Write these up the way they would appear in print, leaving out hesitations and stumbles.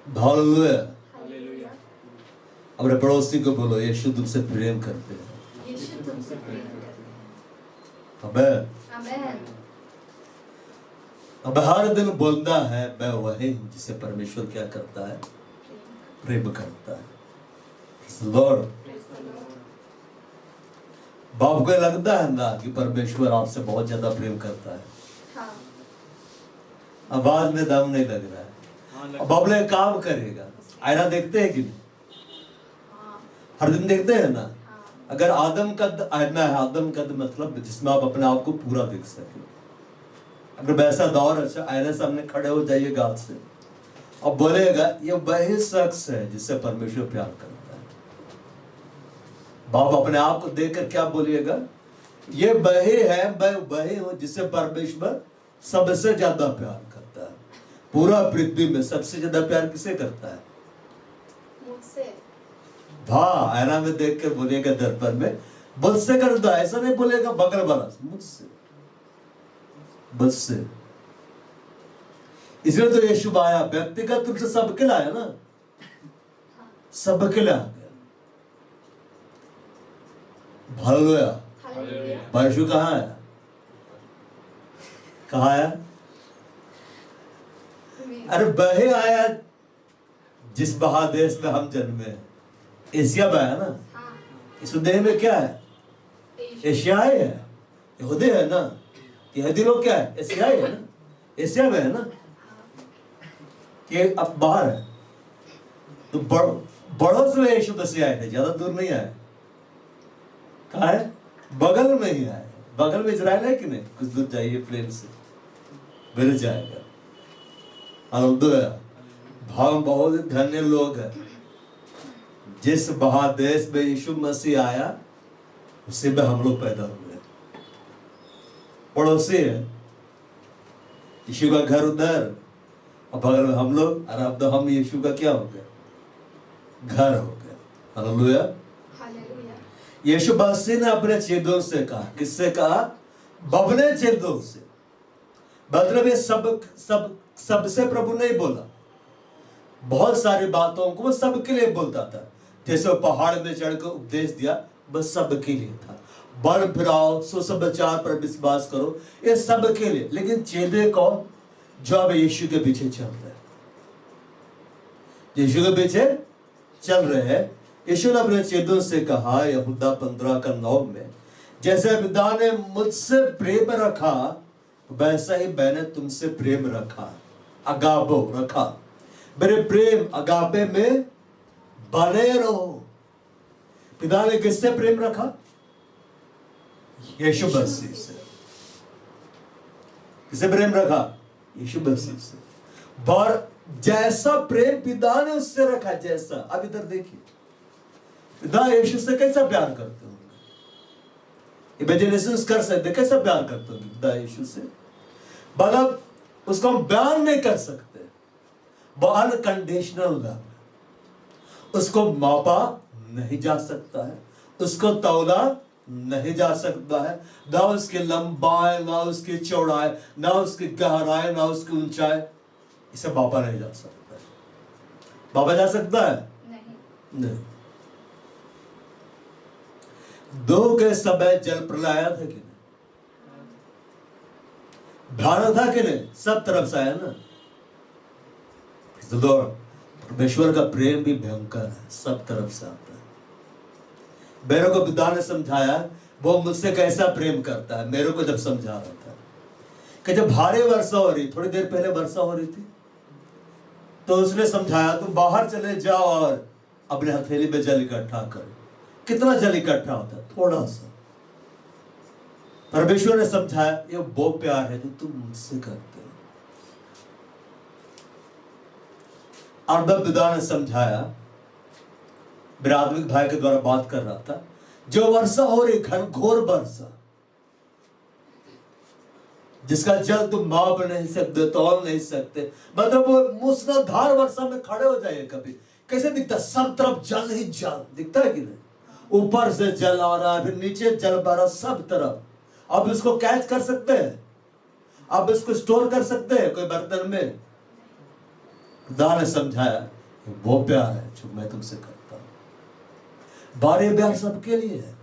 Hallelujah. अपने पड़ोसी को बोलो, यीशु तुमसे प्रेम करते हैं। यीशु तुमसे प्रेम करते हैं। आमेन। अब हर दिन बोलना है, मैं वही हूं जिसे परमेश्वर क्या करता है, प्रेम करता है। लॉर्ड, बाप को लगता है ना कि परमेश्वर आपसे बहुत ज्यादा प्रेम करता है। हाँ। आवाज में दम नहीं लग रहा है। अब बाबले काम करेगा। आईना देखते हैं कि नहीं? हर दिन देखते हैं ना। अगर आदम कद आईना है, आदम कद मतलब जिसमें आप अपने आप को पूरा देख सके। अगर वैसा दौर अच्छा, आईने सामने खड़े हो जाइए गाल से और बोलेगा ये वही शख्स है जिससे परमेश्वर प्यार करता है। बाप अपने आप को देखकर क्या बोलिएगा, ये वही है, मैं वही हूं जिससे परमेश्वर सबसे ज्यादा प्यार करता है। पूरा पृथ्वी में सबसे ज्यादा प्यार किसे करता है? मुझसे। हाँ, आईना में देख कर बोलेगा दर्पण में, मुझसे करता है। ऐसा नहीं बोलेगा बगल वाला, मुझसे, मुझसे। इसलिए तो यीशु आया, व्यक्तिगत रूप से सबके लिए आया ना, सबके लिए आ गया। हालेलुया। यीशु कहाँ है? कहाँ आया? अरे वही आया जिस महादेश में हम जन्मे, एशिया में है ना। इस देह में क्या है? एशियाई है, यहूदी है ना। यहूदी लोग क्या है? एशियाई है ना, एशिया में है ना। कि अब बाहर है तो बड़ों से यीशु मसीह आए थे, ज्यादा दूर नहीं आए। कहाँ है? बगल में ही आए। बगल में इजराइल है कि नहीं? कुछ दूर जाइए प्लेन से, मिल जाएगा। हालेलुया। भाव बहुत धन्य लोग हैं जिस महादेश में यीशु मसीह आया उसी में हम लोग पैदा हुए। पड़ोसी है, यीशु का घर उधर और बगल में हम लोग, और अब तो हम यीशु का क्या हो गया? घर हो गया। हालेलुया। यीशु मसीह ने अपने चेलों से कहा, किससे कहा? बबले चेलों से। मतलब ये सबसे प्रभु नहीं बोला, बहुत सारी बातों को वो सबके लिए बोलता था। जैसे वो पहाड़ में चढ़कर उपदेश दिया, बस सबके लिए था। बल फिराओ, सुसमाचार पर विश्वास करो, ये सबके लिए। लेकिन चेले कौन? जो अब यीशु के पीछे चल रहे हैं, यीशु के पीछे चल रहे हैं। यीशु ने अपने चेलों से कहा, यहूदा 15:9 में, जैसे पिता ने मुझसे प्रेम रखा वैसा ही मैंने तुमसे प्रेम रखा, अगाबो रखा। मेरे प्रेम अगापे में बने रहो। पिता ने किससे प्रेम रखा? यीशु मसीह से। किससे प्रेम रखा? यीशु मसीह से। और जैसा प्रेम पिता ने उससे रखा, जैसा, अब इधर देखिए, पिता यीशु से कैसा प्यार करते होंगे? इमेजिनेशन कर सकते कैसा प्यार करते होंगे पिता यीशु से? मतलब उसको हम बयान नहीं कर सकते। वो अनकंडीशनल लव, उसको मापा नहीं जा सकता है, उसको तौला नहीं जा सकता है। ना उसकी लंबाई, ना उसकी चौड़ाई, ना उसकी गहराई, ना उसकी ऊंचाई, इसे मापा नहीं जा सकता है। मापा जा सकता है? नहीं। दो के समय जल प्रलय था कि नहीं? भयानक था कि नहीं? सब तरफ से आया ना। परमेश्वर का प्रेम भी भयंकर है, सब तरफ से आता है। मेरे को पिता ने समझाया वो मुझसे कैसा प्रेम करता है। मेरे को जब समझा रहा था कि जब भारी वर्षा हो रही, थोड़ी देर पहले वर्षा हो रही थी, तो उसने समझाया तुम बाहर चले जाओ और अपने हथेली में जल इकट्ठा करो। कितना जल इकट्ठा होता है? थोड़ा सा। परमेश्वर ने समझाया ये वो प्यार है जो तुम मुझसे करते हो। और जब पिता ने समझाया, मेरे आत्मिक भाई के द्वारा बात कर रहा था, जो वर्षा हो रही, घनघोर वर्षा, जिसका जल तुम माप नहीं सकते, तौल नहीं सकते। मतलब वो मूसलाधार वर्षा में खड़े हो जाइए कभी, कैसे दिखता? सब तरफ जल ही जल दिखता है कि नहीं? ऊपर से जल आ रहा है, फिर नीचे जल आ रहा, सब तरफ। अब इसको कैच कर सकते हैं? अब इसको स्टोर कर सकते हैं कोई बर्तन में? खुदा ने समझाया वो प्यार है जो मैं तुमसे करता हूं। बारे प्यार सबके लिए है,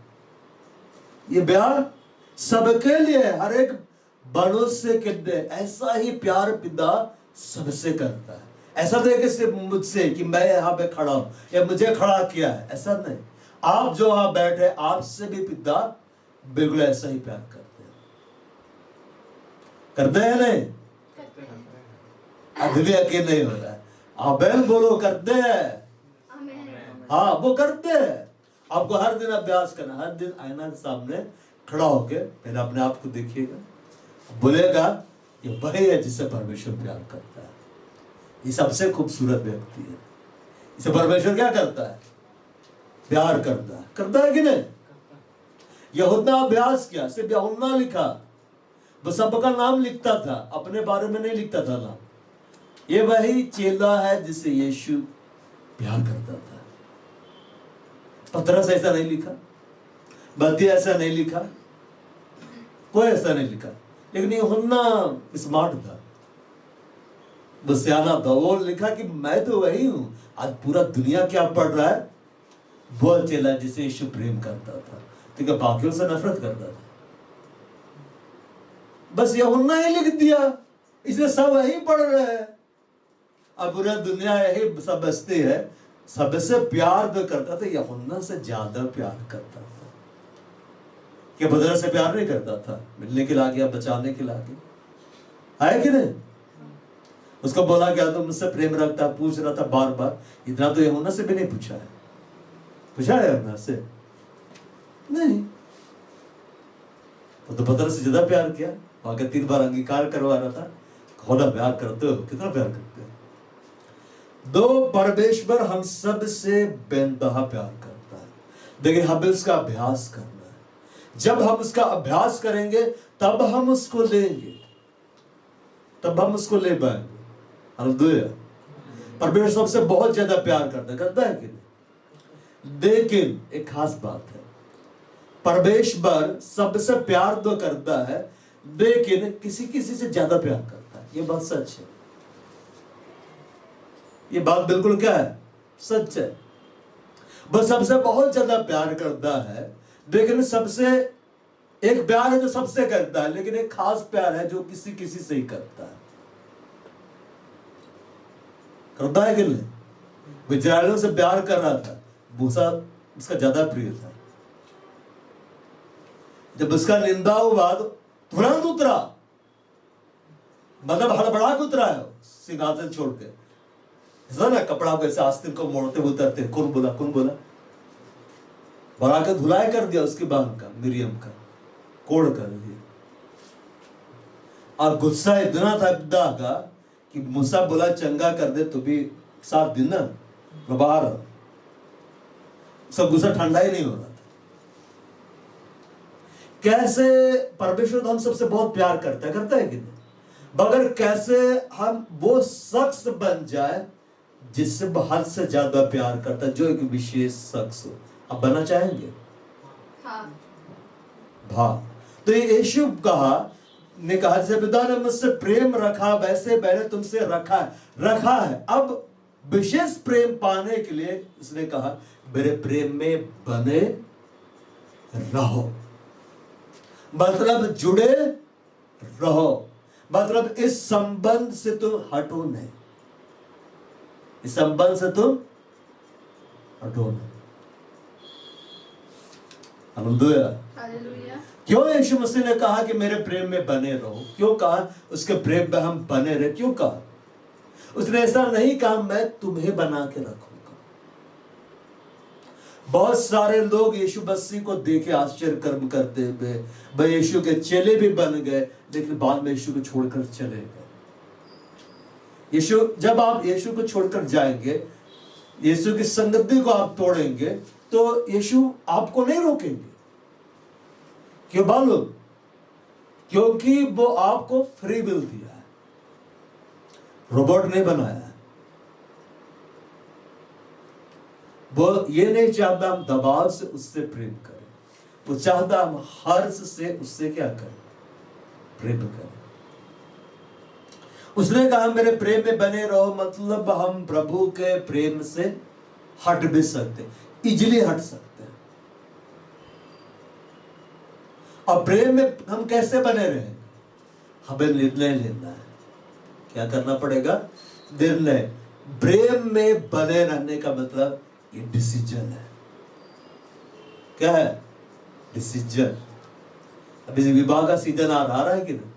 ये प्यार सबके लिए है, हर एक मनुष्य के लिए ऐसा ही प्यार पिता सबसे करता है। ऐसा नहीं कि सिर्फ मुझसे कि मैं यहाँ पे खड़ा हूं या मुझे खड़ा किया है, ऐसा नहीं। आप जो यहाँ बैठे आपसे भी पिता बिल्कुल ऐसा ही प्यार करते हैं नहीं? अभी भी यकीन नहीं हो रहा है? आमेन बोलो, करते हैं। हाँ, वो करते हैं। आपको हर दिन अभ्यास करना, हर दिन आईना के सामने खड़ा होके पहले अपने आप को देखिएगा, बोलेगा ये वही है जिससे परमेश्वर प्यार करता है। ये सबसे खूबसूरत व्यक्ति है, इसे परमेश्वर क्या करता है? प्यार करता है कि नहीं? यूहन्ना अभ्यास किया, सिर्फ यूहन्ना लिखा, वो सबका नाम लिखता था, अपने बारे में नहीं लिखता था नाम। ये वही चेला है जिसे यीशु प्यार करता था। पतरस ऐसा नहीं लिखा, मत्ती ऐसा नहीं लिखा, कोई ऐसा नहीं लिखा, लेकिन यूहन्ना स्मार्ट था, वो सियाना था। वो लिखा कि मैं तो वही हूं। आज पूरा दुनिया क्या पढ़ रहा है? वो चेला जिसे यीशु प्रेम करता था, ठीक है, बाकियों से नफरत करता था। बस यूहन्ना ही लिख दिया, इसलिए सब वही पढ़ रहे हैं। अब पूरा दुनिया यही समझती है, सबसे प्यार जो करता था यूहन्ना से ज्यादा प्यार करता था। क्या पतरस से प्यार नहीं करता था? मिलने के लागे या बचाने के लागे है कि नहीं? उसको बोला क्या तो मुझसे प्रेम रखता, पूछ रहा था बार बार। इतना तो यूहन्ना से भी नहीं पूछा है। पूछा है यूहन्ना से? नहीं। तो पतरस से ज्यादा प्यार किया, आगे 3 बार अंगीकार करवा रहा था। खुदा प्यार करते हो, कितना प्यार करते हो? दो परमेश्वर हम सब से बेनतहा प्यार करता है, लेकिन हमें उसका अभ्यास करना है। जब हम उसका अभ्यास करेंगे तब हम उसको लेंगे, तब हम उसको ले पाएंगे। हालेलुया। परमेश्वर सबसे बहुत ज्यादा प्यार करता है कि नहीं? लेकिन एक खास बात है, परमेश्वर सबसे प्यार तो करता है, लेकिन किसी किसी से ज्यादा प्यार करता है। ये बात सच है, ये बात बिल्कुल क्या है? सच है। बस सबसे बहुत ज्यादा प्यार करता है, लेकिन सबसे एक प्यार है जो सबसे करता है, लेकिन एक खास प्यार है जो किसी किसी से ही करता है। करता है कि नहीं? इस्राएलियों से प्यार कर रहा था, मूसा उसका ज्यादा प्रिय था। जब उसका निंदा हुआ तो तुरंत उतरा, मतलब हड़बड़ा के उतरा है सिंहासन छोड़ के। ऐसा ना कपड़ा कैसे आस्तीन को मोड़ते हुए उतरते, कौन बोला बढ़ा के धुलाई कर दिया उसकी बहन का, मिरियम का, कोड़ कर दिया। और गुस्सा इतना था पिता का कि मूसा बोला चंगा कर दे, तो भी 7 दिन ना बाहर, सब गुस्सा ठंडा ही नहीं हो रहा था। कैसे परमेश्वर तो हम सबसे बहुत प्यार करता है कि नहीं? मगर कैसे हम वो शख्स बन जाए जिससे हद से ज्यादा प्यार करता है, जो एक विशेष शख्स हो। आप बनना चाहेंगे? हाँ। तो ये यीशु ने कहा जैसे पिता ने मुझसे प्रेम रखा वैसे मैंने तुमसे रखा है। अब विशेष प्रेम पाने के लिए उसने कहा मेरे प्रेम में बने रहो, मतलब जुड़े रहो, मतलब इस संबंध से तुम हटो नहीं, इस संबंध से तुम हटो नहीं। हालेलुया। क्यों यीशु मसीह ने कहा कि मेरे प्रेम में बने रहो? क्यों कहा उसके प्रेम में हम बने रहे? क्यों कहा? उसने ऐसा नहीं कहा मैं तुम्हें बना के रखूंगा। बहुत सारे लोग यीशु मसीह को देखे आश्चर्य कर्म करते हुए वह यीशु के चेले भी बन गए, लेकिन बाद में यीशु को छोड़कर चले गए। जब आप यीशु को छोड़कर जाएंगे, यीशु की संगति को आप तोड़ेंगे, तो यीशु आपको नहीं रोकेंगे। क्यों मालूम? क्योंकि वो आपको फ्री विल दिया है, रोबोट नहीं बनाया है। वो ये नहीं चाहता हम दबाव से उससे प्रेम करें, वो चाहता हम हर्ष से उससे क्या करें? प्रेम करें। उसने कहा मेरे प्रेम में बने रहो, मतलब हम प्रभु के प्रेम से हट भी सकते, इजिली हट सकते हैं। और प्रेम में हम कैसे बने रहे? हमें निर्णय लेना है। क्या करना पड़ेगा? निर्णय। प्रेम में बने रहने का मतलब ये डिसीजन है। क्या है? डिसीजन। अभी विवाह का सीजन आ रहा है कि नहीं?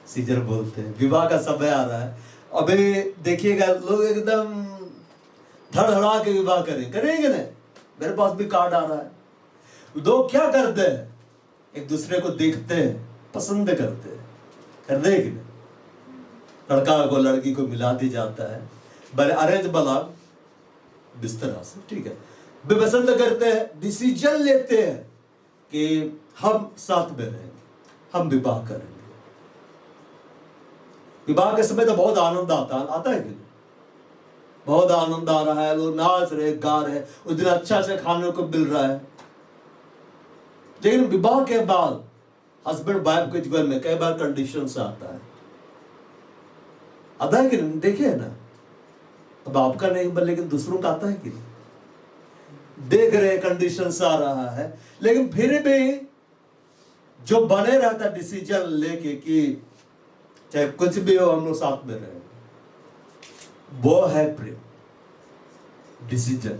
सीजन बोलते हैं, विवाह का समय आ रहा है। अभी देखिएगा लोग एकदम धड़धड़ा के विवाह करेंगे ना। मेरे पास भी कार्ड आ रहा है। लोग क्या करते हैं? एक दूसरे को देखते हैं, पसंद करते हैं, कर रहे कि नहीं? लड़का को लड़की को मिला दी जाता है, बड़े अरेंज बला बिस्तर से, ठीक है। वे पसंद करते हैं, डिसीजन लेते हैं कि हम साथ में रहेंगे, हम विवाह करेंगे। विवाह के समय तो बहुत आनंद आता है कि नहीं? बहुत आनंद आ रहा है, लोग नाच रहे, गा रहे, उस दिन अच्छा से खाने को मिल रहा है। लेकिन विवाह के बाद हस्बैंड वाइफ के जीवन में कई बार कंडीशंस आता है कि नहीं? देखिए ना, अब आपका नहीं बल लेकिन दूसरों का आता है कि नहीं? देख रहे कंडीशंस आ रहा है, लेकिन फिर भी जो बने रहता डिसीजन लेके कि चाहे कुछ भी हो हम लोग साथ में रहे, वो है प्रेम, डिसीजन।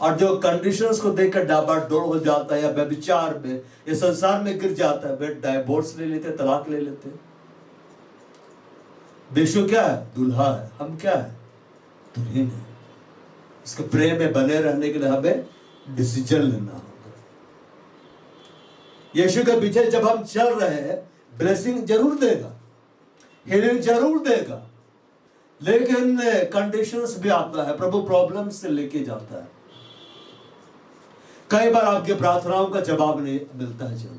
और जो कंडीशंस को देखकर डाबाडोल हो जाता है या व्यभिचार में या संसार में गिर जाता है, वे डाइवोर्स ले लेते, तलाक ले लेते। यीशु क्या है? दूल्हा है, हम क्या है? दुल्हन है। इसके प्रेम में बने रहने के लिए हमें डिसीजन लेना होगा। यीशु के पीछे जब हम चल रहे हैं, ब्लेसिंग जरूर देगा, हीलिंग जरूर देगा, लेकिन कंडीशंस भी आता है। प्रभु प्रॉब्लम से लेके जाता है। कई बार आपकी प्रार्थनाओं का जवाब नहीं मिलता है जल्दी।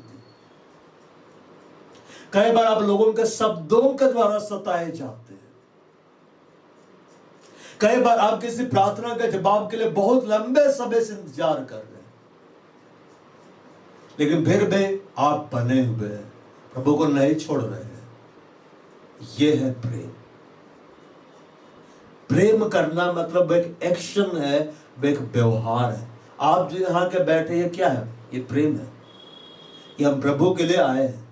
कई बार आप लोगों के शब्दों के द्वारा सताए जाते हैं। कई बार आप किसी प्रार्थना के जवाब के लिए बहुत लंबे समय से इंतजार कर रहे हैं, लेकिन फिर भी आप बने हुए हैं, प्रभु को नहीं छोड़ रहे हैं। यह है प्रेम। प्रेम करना मतलब एक एक्शन है, एक व्यवहार है। आप जो यहां के बैठे, ये क्या है? ये प्रेम है। ये हम प्रभु के लिए आए हैं।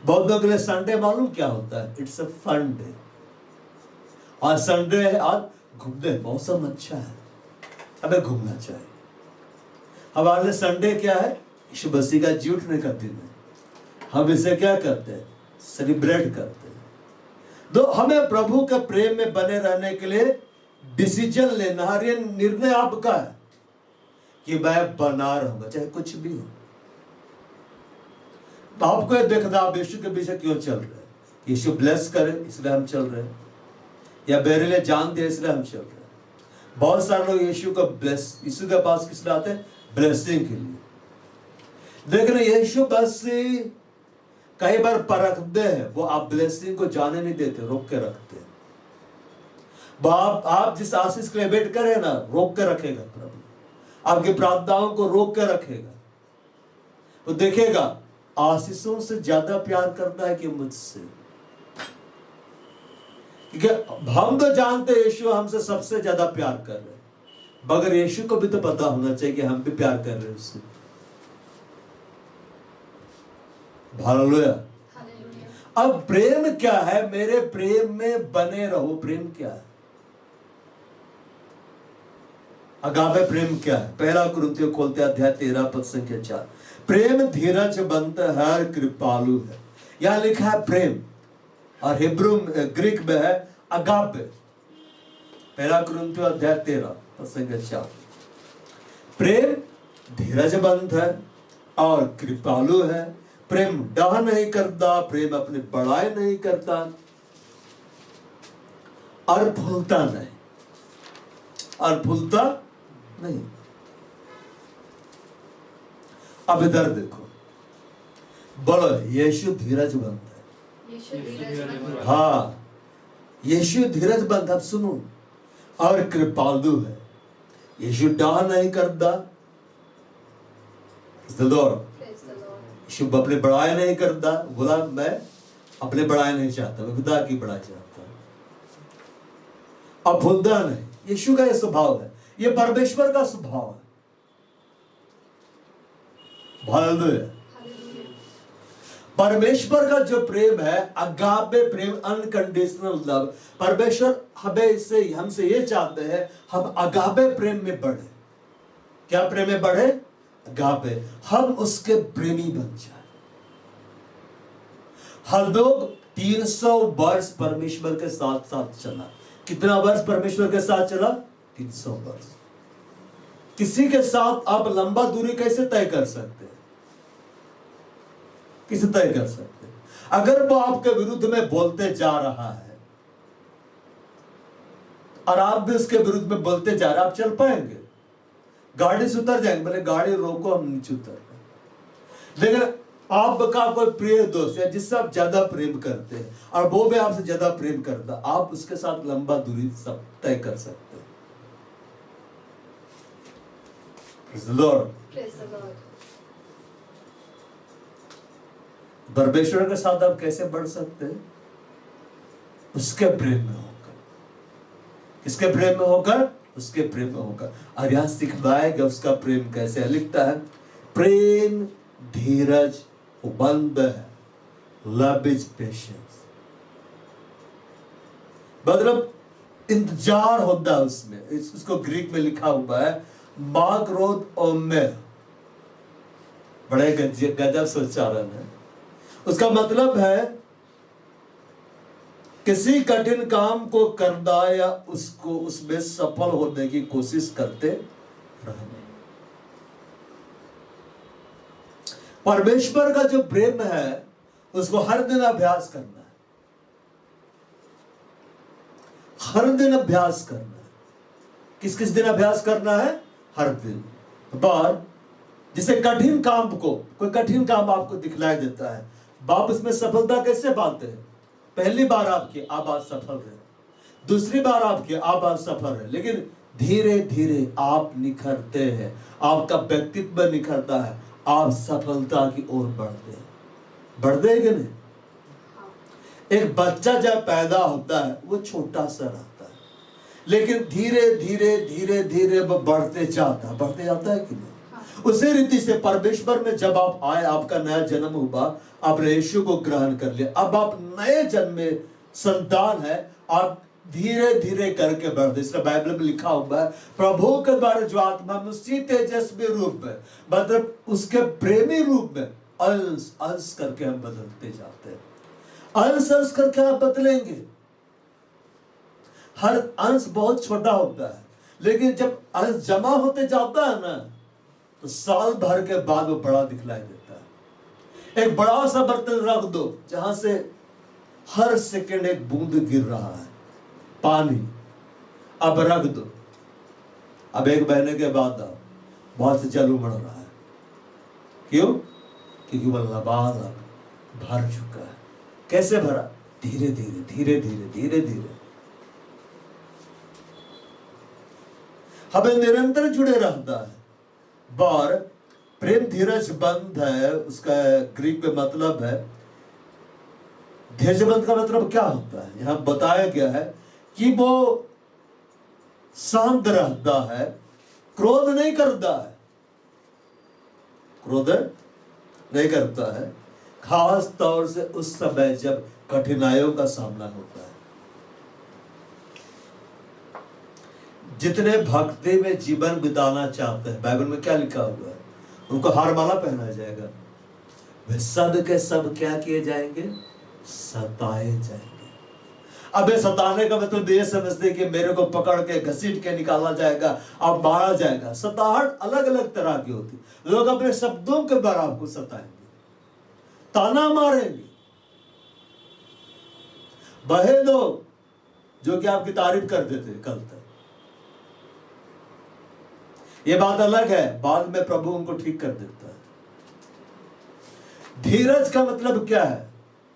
बौद्धों के लिए संडे मालूम क्या होता है? It's a fun day. आज संडे है, आज घूमने, मौसम अच्छा है, हमें घूमना चाहिए। हमारे लिए संडे क्या है? यीशु मसीह का जी उठने का दिन है। हम इसे क्या करते हैं? सेलिब्रेट करते हैं। तो हमें प्रभु के प्रेम में बने रहने के लिए डिसीजन लेना है। ये निर्णय आपका है कि मैं बना रहूंगा चाहे कुछ भी हो। आपको ये देखना, आप यीशु के पीछे क्यों चल रहे हैं? यीशु ब्लेस करे इसलिए हम चल रहे हैं, या मेरे लिए जान दे इसलिए हम चल रहे हैं। बहुत सारे लोग यीशु के पास किस लिए आते हैं? ब्लेसिंग के लिए। लेकिन यीशु बस कई बार परखते हैं, वो आप ब्लेसिंग को जाने नहीं देते, रोक के रखते हैं। आप जिस आशीष के लिए वेट करें ना, रोक के रखेगा प्रभु। आपकी प्रार्थनाओं को रोक के रखेगा। तो देखेगा आशीषों से ज्यादा प्यार करता है कि मुझसे। क्योंकि हम तो जानते हैं यीशु हमसे सबसे ज्यादा प्यार कर रहे हैं, मगर यीशु को भी तो पता होना चाहिए कि हम भी प्यार कर रहे हैं उससे। हालेलुया। अब प्रेम क्या है? मेरे प्रेम में बने रहो। प्रेम क्या है? अगापे प्रेम क्या है? पहला कुरिन्थियों खोलते अध्याय 13 पद संख्या 4। प्रेम धीरजवंत है, कृपालु है। यहां लिखा है प्रेम, और हिब्रू ग्रीक में है अगापे। पहला कुरिन्थियों अध्याय 13 पद संख्या 4। प्रेम धीरजवंत है और कृपालु है। प्रेम डाह नहीं करता, प्रेम अपनी बड़ाई नहीं करता, और भूलता नहीं, और भूलता नहीं। अब इधर देखो, बोलो यीशु धीरजवंत है। हाँ, यीशु धीरजवंत। अब सुनो, और कृपालु है। यीशु डाह नहीं करता, यीशु अपनी बड़ाई नहीं करता, बोला मैं अपने बड़ाई नहीं चाहता, मैं खुदा की बड़ाई चाहता हूं। अब भूलता नहीं, यीशु का यह स्वभाव है, यह परमेश्वर का स्वभाव है। हालेलुया। परमेश्वर का जो प्रेम है, अगापे प्रेम, अनकंडीशनल लव, परमेश्वर हमसे ये चाहते हैं हम अगापे प्रेम में बढ़े। क्या प्रेम में बढ़े? अगापे, हम उसके प्रेमी बन जाए। हर लोग 300 वर्ष परमेश्वर के साथ साथ चला। कितना वर्ष परमेश्वर के साथ चला? 300 वर्ष। किसी के साथ आप लंबा दूरी कैसे तय कर सकते हैं? किसे तय कर सकते हैं? अगर वो आपके विरुद्ध में बोलते जा रहा है और आप भी उसके विरुद्ध में बोलते जा रहे हैं, आप चल पाएंगे? गाड़ी से उतर जाएंगे, बोले गाड़ी रोको, हम नीचे उतर गए। लेकिन आपका कोई प्रिय दोस्त है जिससे आप ज्यादा प्रेम करते हैं और वो भी आपसे ज्यादा प्रेम करता, आप उसके साथ लंबा दूरी सब तय कर सकते हैं। Praise the Lord. Praise the Lord. परमेश्वर के साथ आप कैसे बढ़ सकते हैं? उसके प्रेम में होकर। किसके प्रेम में होकर? उसके प्रेम में होकर। और यहां सिखलाएगा उसका प्रेम कैसे। लिखता है प्रेम धीरज उपबंध है, लव इज पेशेंस, मतलब इंतजार होता है उसमें। इसको ग्रीक में लिखा हुआ है माक्रोद ओमेर, बड़े गजब से उच्चारण है। उसका मतलब है किसी कठिन काम को करना या उसको उसमें सफल होने की कोशिश करते रहना। परमेश्वर का जो प्रेम है उसको हर दिन अभ्यास करना है, हर दिन अभ्यास करना है। किस किस दिन अभ्यास करना है? हर दिन। बार जिसे कठिन काम को, कोई कठिन काम आपको दिखलाई देता है, आप उसमें सफलता कैसे पाते हैं? पहली बार आपकी आप आज सफल रहे, दूसरी बार आपकी आप आज सफल रहे, लेकिन धीरे धीरे आप निखरते हैं, आपका व्यक्तित्व निखरता है, आप सफलता की ओर बढ़ते हैं। बढ़ते हैं कि नहीं? एक बच्चा जब पैदा होता है वो छोटा सा रहता है, लेकिन धीरे धीरे धीरे धीरे वो बढ़ते जाता है कि नहीं? उसी रीति से परमेश्वर में जब आप आए, आपका नया जन्म हुआ, आपने यीशु को ग्रहण कर लिया, अब आप नए जन्म में संतान है, आप धीरे धीरे करके बढ़ते। इसलिए बाइबल में लिखा हुआ है प्रभु के द्वारा जो आत्मा में उसी तेजस्वी रूप में, मतलब उसके प्रेमी रूप में अंश अंश करके हम बदलते जाते हैं। अंश अंश करके आप बदलेंगे। हर अंश बहुत छोटा होता है, लेकिन जब अंश जमा होते जाता है ना, तो साल भर के बाद वो बड़ा दिखलाई देता है। एक बड़ा सा बर्तन रख दो जहां से हर सेकंड एक बूंद गिर रहा है, पानी, अब रख दो। अब एक महीने के बाद बहुत जल उमड़ रहा है। क्यों? क्योंकि वो लबालब भर चुका है। कैसे भरा? धीरे धीरे धीरे धीरे धीरे धीरे। हमें निरंतर जुड़े रहता है। बार प्रेम धीरज बंध है, उसका ग्रीक में मतलब है, धैर्य बंध का मतलब क्या होता है? यहां बताया गया है कि वो शांत रहता है, क्रोध नहीं करता है, क्रोध नहीं करता है, खास तौर से उस समय जब कठिनाइयों का सामना होता है। जितने भक्ति में जीवन बिताना चाहते हैं, बाइबल में क्या लिखा हुआ है? उनको हार माला पहनाया जाएगा, वे सब के सब क्या किए जाएंगे? सताए जाएंगे। अब ये सताने का मतलब ये समझते कि मेरे को पकड़ के घसीट के निकाला जाएगा, अब मारा जाएगा। सताहट अलग अलग तरह की होती। लोग अपने शब्दों के द्वारा आपको सताएंगे, ताना मारेंगे। वही लोग जो कि आपकी तारीफ कर देते कल तक, ये बात अलग है, बाद में प्रभु उनको ठीक कर देता है। धीरज का मतलब क्या है?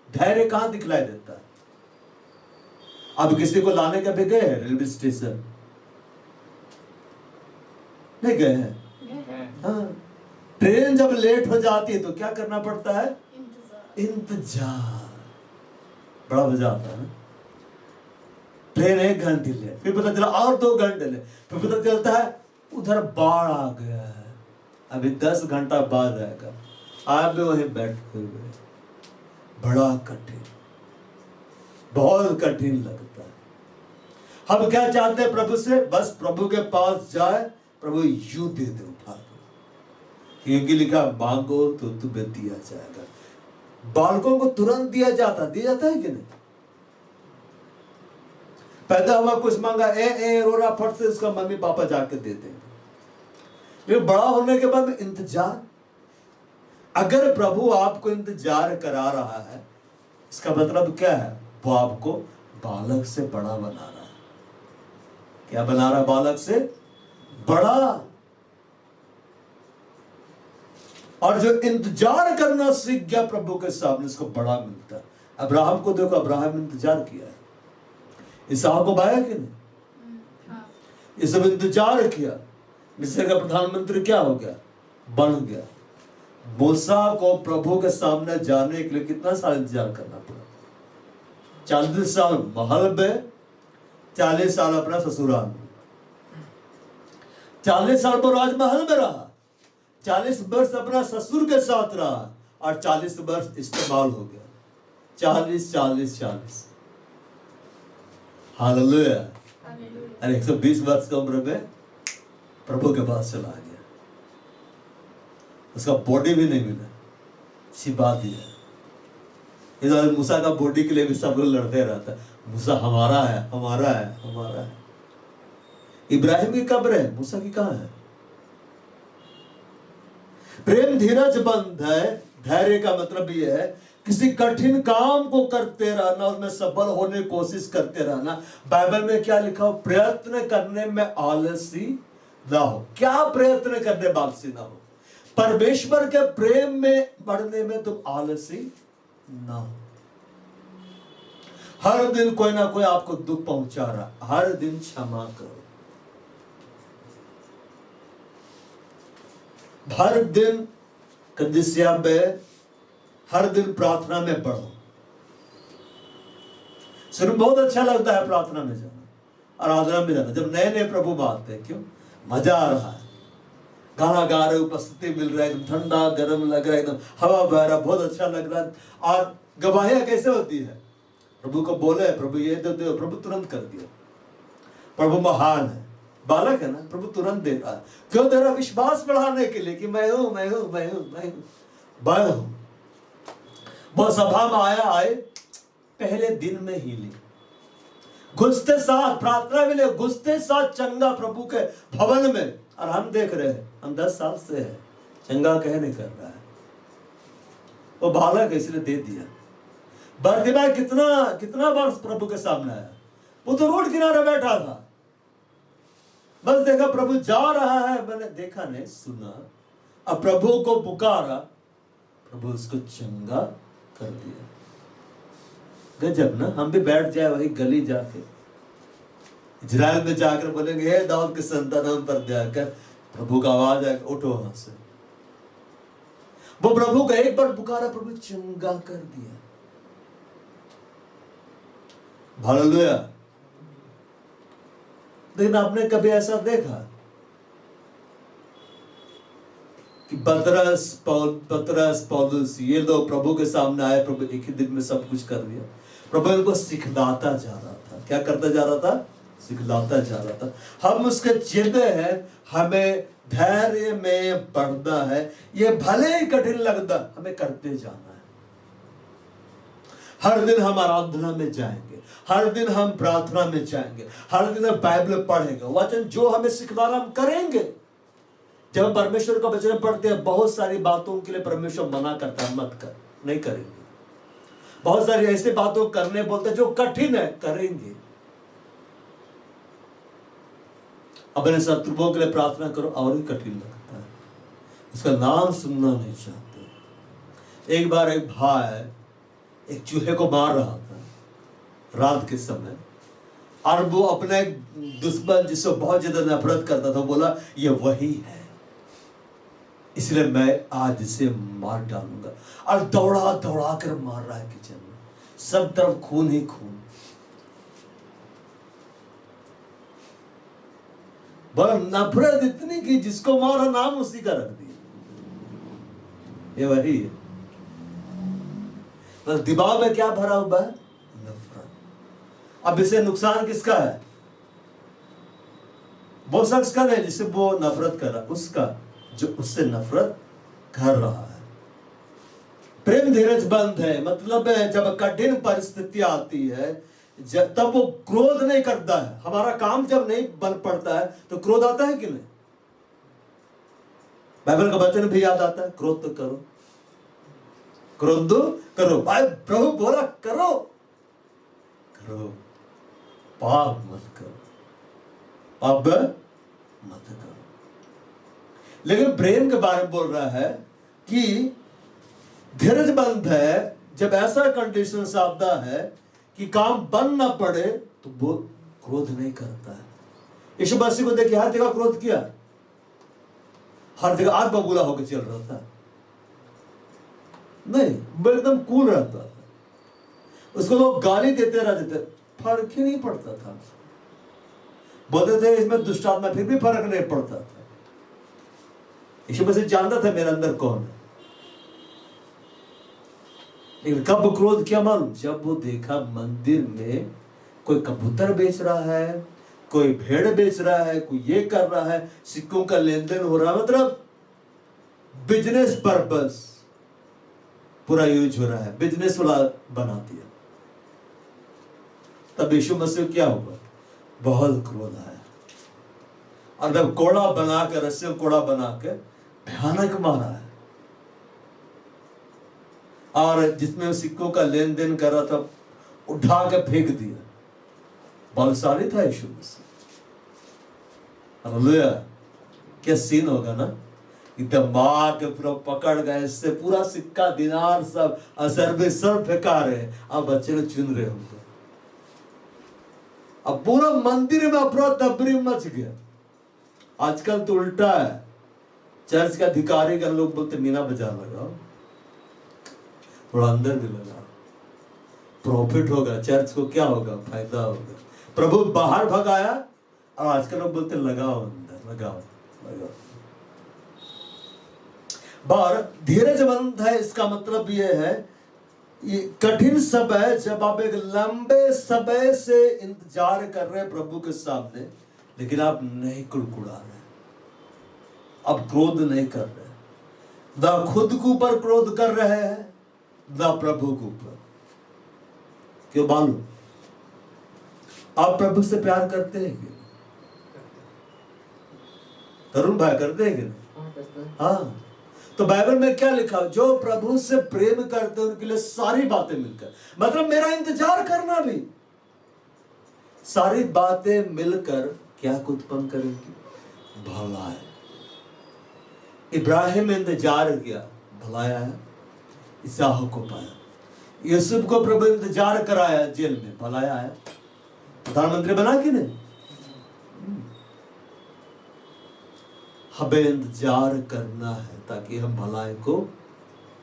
धैर्य कहां दिखलाई देता है? अब किसी को लाने कभी गए हैं रेलवे स्टेशन? नहीं गए हैं? हाँ। ट्रेन जब लेट हो जाती है तो क्या करना पड़ता है? इंतजार। बड़ा मजा आता है ना। ट्रेन 1 घंटे ले, फिर पता चला और 2 घंटे ले, फिर पता चलता है उधर बाढ़ आ गया है, अभी 10 घंटा बाद आएगा, आप भी वहीं बैठे हुए। बड़ा कठिन, बहुत कठिन लगता है। हम क्या चाहते हैं प्रभु से? बस प्रभु के पास जाए, प्रभु यूं दे दे उठा दो, क्योंकि लिखा मांगो तो तुम्हें दिया जाएगा। बालकों को तुरंत दिया जाता है कि नहीं? पैदा हुआ कुछ मांगा, ए रो रहा, फट से उसका मम्मी पापा जाके दे देंगे। लेकिन बड़ा होने के बाद इंतजार, अगर प्रभु आपको इंतजार करा रहा है, इसका मतलब क्या है? वो आपको बालक से बड़ा बना रहा है। क्या बना रहा है? बालक से बड़ा। और जो इंतजार करना सीख गया प्रभु के सामने, उसको बड़ा मिलता है। अब्राहम को देखो, अब्राहम इंतजार किया है, इसहाक को पाया कि नहीं? ये सब इंतजार किया। मिस्र का प्रधानमंत्री क्या हो गया? बन गया। मूसा को प्रभु के सामने जाने के लिए कितना साल इंतजार करना पड़ा? 40 साल महल में, 40 साल अपना ससुराल में। 40 साल वो राजमहल में रहा, 40 वर्ष अपना ससुर के साथ रहा, और 40 वर्ष इस्तेमाल हो गया। 40 हालेलुया। और 120 वर्ष की उम्र में प्रभु के पास चला गया। उसका बॉडी भी नहीं मिला, छिपा दिया। इधर मूसा का बॉडी के लिए भी सब लोग लड़ते रहता है, मूसा हमारा है, हमारा है, हमारा है। इब्राहिम की कब्र है, मूसा की कहां है? प्रेम धीरज बंद है। धैर्य का मतलब यह है किसी कठिन काम को करते रहना, उसमें सफल होने की कोशिश करते रहना। बाइबल में क्या लिखा हो? प्रयत्न करने में आलसी ना हो। क्या प्रयत्न करने में आलसी ना हो? परमेश्वर के प्रेम में बढ़ने में तुम आलसी ना हो। हर दिन कोई ना कोई आपको दुख पहुंचा रहा, हर दिन क्षमा करो। हर दिन कदीसिया में, हर दिन प्रार्थना में पढ़ो। सिर्फ बहुत अच्छा लगता है प्रार्थना में जाना, आराधना में जाना। जब नए नए प्रभु आते हैं, क्यों मजा आ रहा है, गाना गा रहे, उपस्थिति मिल रहा है, एकदम ठंडा गर्म लग रहा है, एकदम हवा बह रहा, बहुत अच्छा लग रहा है। और गवाहियां कैसे होती है? प्रभु को बोले, प्रभु ये दे दो, प्रभु तुरंत कर दिया। प्रभु महान है। बालक है ना, प्रभु तुरंत देता है। क्यों दे रहा? विश्वास बढ़ाने के लिए कि मैं हूं, मैं हूं, मैं हूं, मैं हूं, मैं हूं। वो सभा में आए, पहले दिन में ही ली, घुसते साथ प्रार्थना में ले, घुसते साथ चंगा प्रभु के भवन में। और हम देख रहे हैं, हम 10 साल से है, चंगा कह नहीं कर रहा है। वो बालक है इसलिए दे दिया। बरतिमाई कितना वर्ष प्रभु के सामने आया? वो तो रोड किनारे बैठा था, बस देखा प्रभु जा रहा है, मैंने देखा नहीं, सुना, अब प्रभु को पुकारा, प्रभु उसको चंगा कर दिया। गजब ना। हम भी बैठ जाए वही गली जाके, इजराइल में जाकर बोलेंगे, हे दाऊद के संतान, हम पर दया कर, प्रभु का आवाज आए, उठो वहां से। वो प्रभु का एक बार पुकारा, प्रभु चंगा कर दिया। हालेलुया। लेकिन आपने कभी ऐसा देखा कि पतरस पौलुस ये लोग प्रभु के सामने आए, प्रभु एक ही दिन में सब कुछ कर दिया? प्रभु इनको सिखलाता जा रहा था। क्या करता जा रहा था? सिखलाता जा रहा था। हम उसके चेले हैं, हमें धैर्य में बढ़ना है। ये भले ही कठिन लगता, हमें करते जाना है। हर दिन हम आराधना में जाएंगे, हर दिन हम प्रार्थना में जाएंगे, हर दिन हम बाइबल पढ़ेंगे, वचन जो हमें सिखा रहा हम करेंगे। जब हम परमेश्वर का वचन पढ़ते हैं, बहुत सारी बातों के लिए परमेश्वर मना करता है, मत कर, नहीं करेंगे। बहुत सारी ऐसी बातों करने बोलते हैं जो कठिन है, करेंगे। अपने शत्रुओं के लिए प्रार्थना करो, और ही कठिन लगता है, उसका नाम सुनना नहीं चाहते। एक बार एक भाई एक चूहे को मार रहा था रात के समय, और वो अपने दुश्मन जिससे बहुत ज्यादा नफरत करता था, बोला ये वही है, इसलिए मैं आज इसे मार डालूंगा। और दौड़ा दौड़ा कर मार रहा है किचन में। सब तरफ खून ही खून। बड़ा नफरत इतनी कि जिसको मारा नाम उसी का रख दिया। ये वही है, बस दिमाग में क्या भरा हुआ है? नफरत। अब इसे नुकसान किसका है? वो शख्स का नहीं जिससे वो नफरत कर रहा, उसका जो उससे नफरत कर रहा है। प्रेम धीरज बंद है, मतलब है जब कठिन परिस्थिति आती है तब वो क्रोध नहीं करता है। हमारा काम जब नहीं बन पड़ता है तो क्रोध आता है कि नहीं? बाइबल का वचन भी याद आता है, क्रोध तो करो, क्रोध करो। भाई प्रभु बोला करो, करो, पाप मत करो, पाप मत करो। लेकिन प्रेम के बारे में बोल रहा है कि धीरज बंद है जब ऐसा कंडीशन आता है कि काम बंद ना पड़े तो वो क्रोध नहीं करता है। यीशु मसीह को देखिए, हर जगह क्रोध किया, हर जगह आग बबूला होकर चल रहा था नहीं, वो एकदम कूल रहता था। उसको लोग गाली देते रहते थे, फर्क ही नहीं पड़ता था। बोलते थे इसमें दुष्ट आत्मा, फिर भी फर्क नहीं पड़ता था। यीशु मसीह जानता था मेरे अंदर कौन है। लेकिन कब क्रोध किया मालूम? जब वो देखा मंदिर में कोई कबूतर बेच रहा है, कोई भेड़ बेच रहा है, कोई ये कर रहा है, सिक्कों का लेन देन हो रहा है, मतलब बिजनेस पर्पस पूरा यूज हो रहा है, बिजनेस वाला बना दिया। तब यीशु मसीह क्या हुआ? बहुत क्रोध आया और जब कोड़ा बनाकर, रस्सी कोड़ा बनाकर भयानक मारा है। और जिसमें सिक्कों का लेन देन कर रहा था उठा के फेंक दिया। बलशाली था यीशु मसीह। हालेलुया। क्या सीन होगा ना, एकदम मार के पूरा पकड़ गए, इससे पूरा सिक्का दिनार सब असर में सब फेंका रहे। अब बच्चे लोग चुन रहे होंगे। अब पूरा मंदिर में अफरा तफरी मच गया। आजकल तो उल्टा है, चर्च के अधिकारी का लोग बोलते मीना बाजार लगाओ, थोड़ा अंदर भी लगा, प्रॉफिट होगा, चर्च को क्या होगा? फायदा होगा। प्रभु बाहर भगाया और आजकल लोग बोलते लगाओ अंदर, लगाओ लगाओ। बाहर धीरजवंत है, इसका मतलब यह है ये कठिन समय जब आप एक लंबे समय से इंतजार कर रहे हैं प्रभु के सामने, लेकिन आप नहीं कुड़कुड़ा रहे, आप क्रोध नहीं कर रहे, ना खुद के ऊपर क्रोध कर रहे हैं ना प्रभु के ऊपर। क्यों मालूम? आप प्रभु से प्यार करते हैं क्या? तरुण भाई करते हैं क्या? हाँ। तो बाइबल में क्या लिखा? जो प्रभु से प्रेम करते हैं उनके लिए सारी बातें मिलकर, मतलब मेरा इंतजार करना भी, सारी बातें मिलकर क्या उत्पन्न करेंगी? भलाई। इब्राहिम इंतजार किया, भलाई आया, इसहाक को पाया। यूसुफ को प्रभु इंतजार कराया जेल में, भलाई आया, प्रधानमंत्री बना कि नहीं? हमें इंतजार करना है ताकि हम भलाई को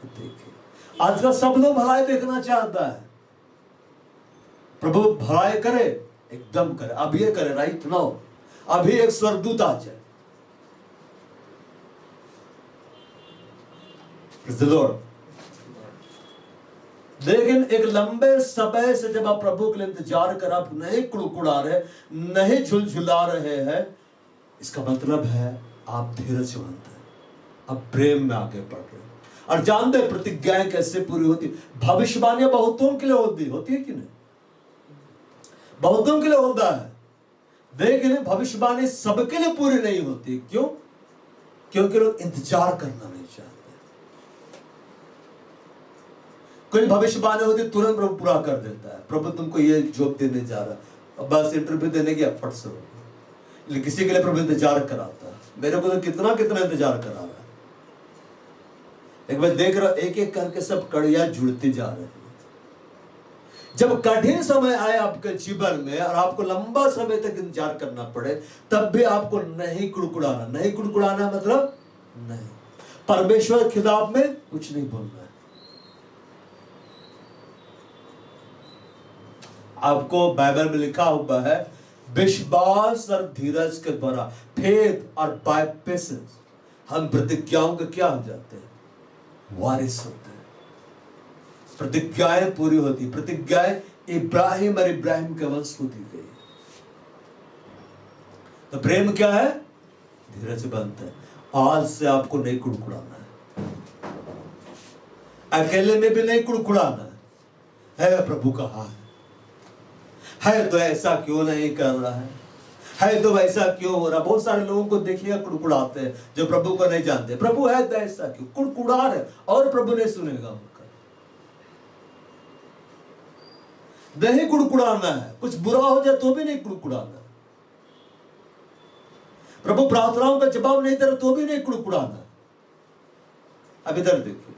देखें। आजकल सब लोग भलाई देखना चाहता है। प्रभु भलाई करे, एकदम करे, अब ये करे, राइट नाउ, अभी एक स्वर्गदूत आ जाए। लेकिन एक लंबे समय से जब आप प्रभु के लिए इंतजार कर, आप नहीं कुड़कुड़ा रहे, नहीं झुलझुला रहे हैं, इसका मतलब है आप धीरजवंत हैं, आप प्रेम में आगे बढ़ रहे हैं। और जानते हैं प्रतिज्ञाएं कैसे पूरी होती? भविष्यवाणियां बहुतों के लिए होती है कि नहीं? बहुतों के लिए होता है, लेकिन भविष्यवाणी सबके लिए पूरी नहीं होती। क्यों? क्योंकि लोग इंतजार करना नहीं चाहते। कोई भविष्यवाणी होती तुरंत प्रभु पूरा कर देता है, प्रभु तुमको ये जॉब देने जा रहा, अब बस इंटरव्यू देने की फट से। लेकिन किसी के लिए प्रभु इंतजार कराता है। मेरे को तो कितना इंतजार करा रहा है। एक बार देख रहा, एक एक करके सब कड़ियां जुड़ती जा रही है। जब कठिन समय आए आपके जीवन में और आपको लंबा समय तक इंतजार करना पड़े, तब भी आपको नहीं कुड़कुड़ाना। नहीं कुड़कुड़ाना मतलब नहीं, परमेश्वर के खिलाफ में कुछ नहीं बोलना है। आपको बाइबल में लिखा हुआ है विश्वास और धीरज के द्वारा, फेथ और बाय पेशेंस, हम प्रतिज्ञाओं के क्या हो जाते हैं? वारिस होते हैं। प्रतिज्ञाएं पूरी होती। प्रतिज्ञाएं इब्राहिम और इब्राहिम के वंश को दी गई। तो प्रेम क्या है? धीरज से बनता है। आज से आपको नहीं कुड़कुड़ाना है, अकेले में भी नहीं कुड़कुड़ाना है प्रभु कहा है तो ऐसा क्यों नहीं कर रहा है तो ऐसा क्यों हो रहा। बहुत सारे लोगों को देखिएगा कुड़कुड़ाते हैं जो प्रभु को नहीं जानते। प्रभु है तो ऐसा क्यों? कुड़कुड़ा रहे और प्रभु नहीं सुनेगा उनका। नहीं कुड़कुड़ाना है। कुछ बुरा हो जाए तो भी नहीं कुड़कुड़ाना। प्रभु प्रार्थनाओं का जवाब नहीं दे रहा तो भी नहीं कुड़कुड़ाना। अब इधर देखिए,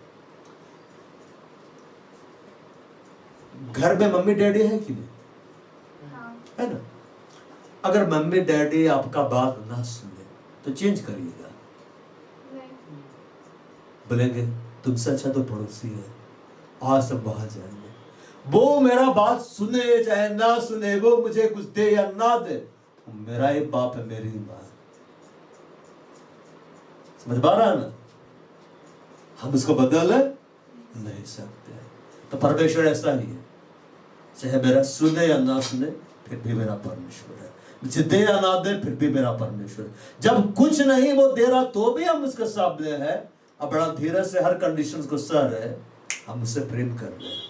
घर में मम्मी डैडी है कि नहीं? है ना? अगर मम्मी डैडी आपका बात ना सुने तो चेंज करिएगा। बोलेंगे तुमसे अच्छा तो पड़ोसी है, आज सब वहां जाएंगे। वो मेरा बात सुने चाहे ना सुने, वो मुझे कुछ दे या ना दे, मेरा ही बाप है, मेरी ही मां। समझ पा रहा है ना? हम उसको बदल नहीं सकते। तो परमेश्वर ऐसा ही है, चाहे मेरा सुने या ना सुने फिर भी मेरा परमेश्वर है, मुझे दे या ना दे फिर भी मेरा परमेश्वर है। जब कुछ नहीं वो दे रहा तो भी हम उसके सामने है और बड़ा धीरज से हर कंडीशन को सह रहे, हम उससे प्रेम कर रहे हैं।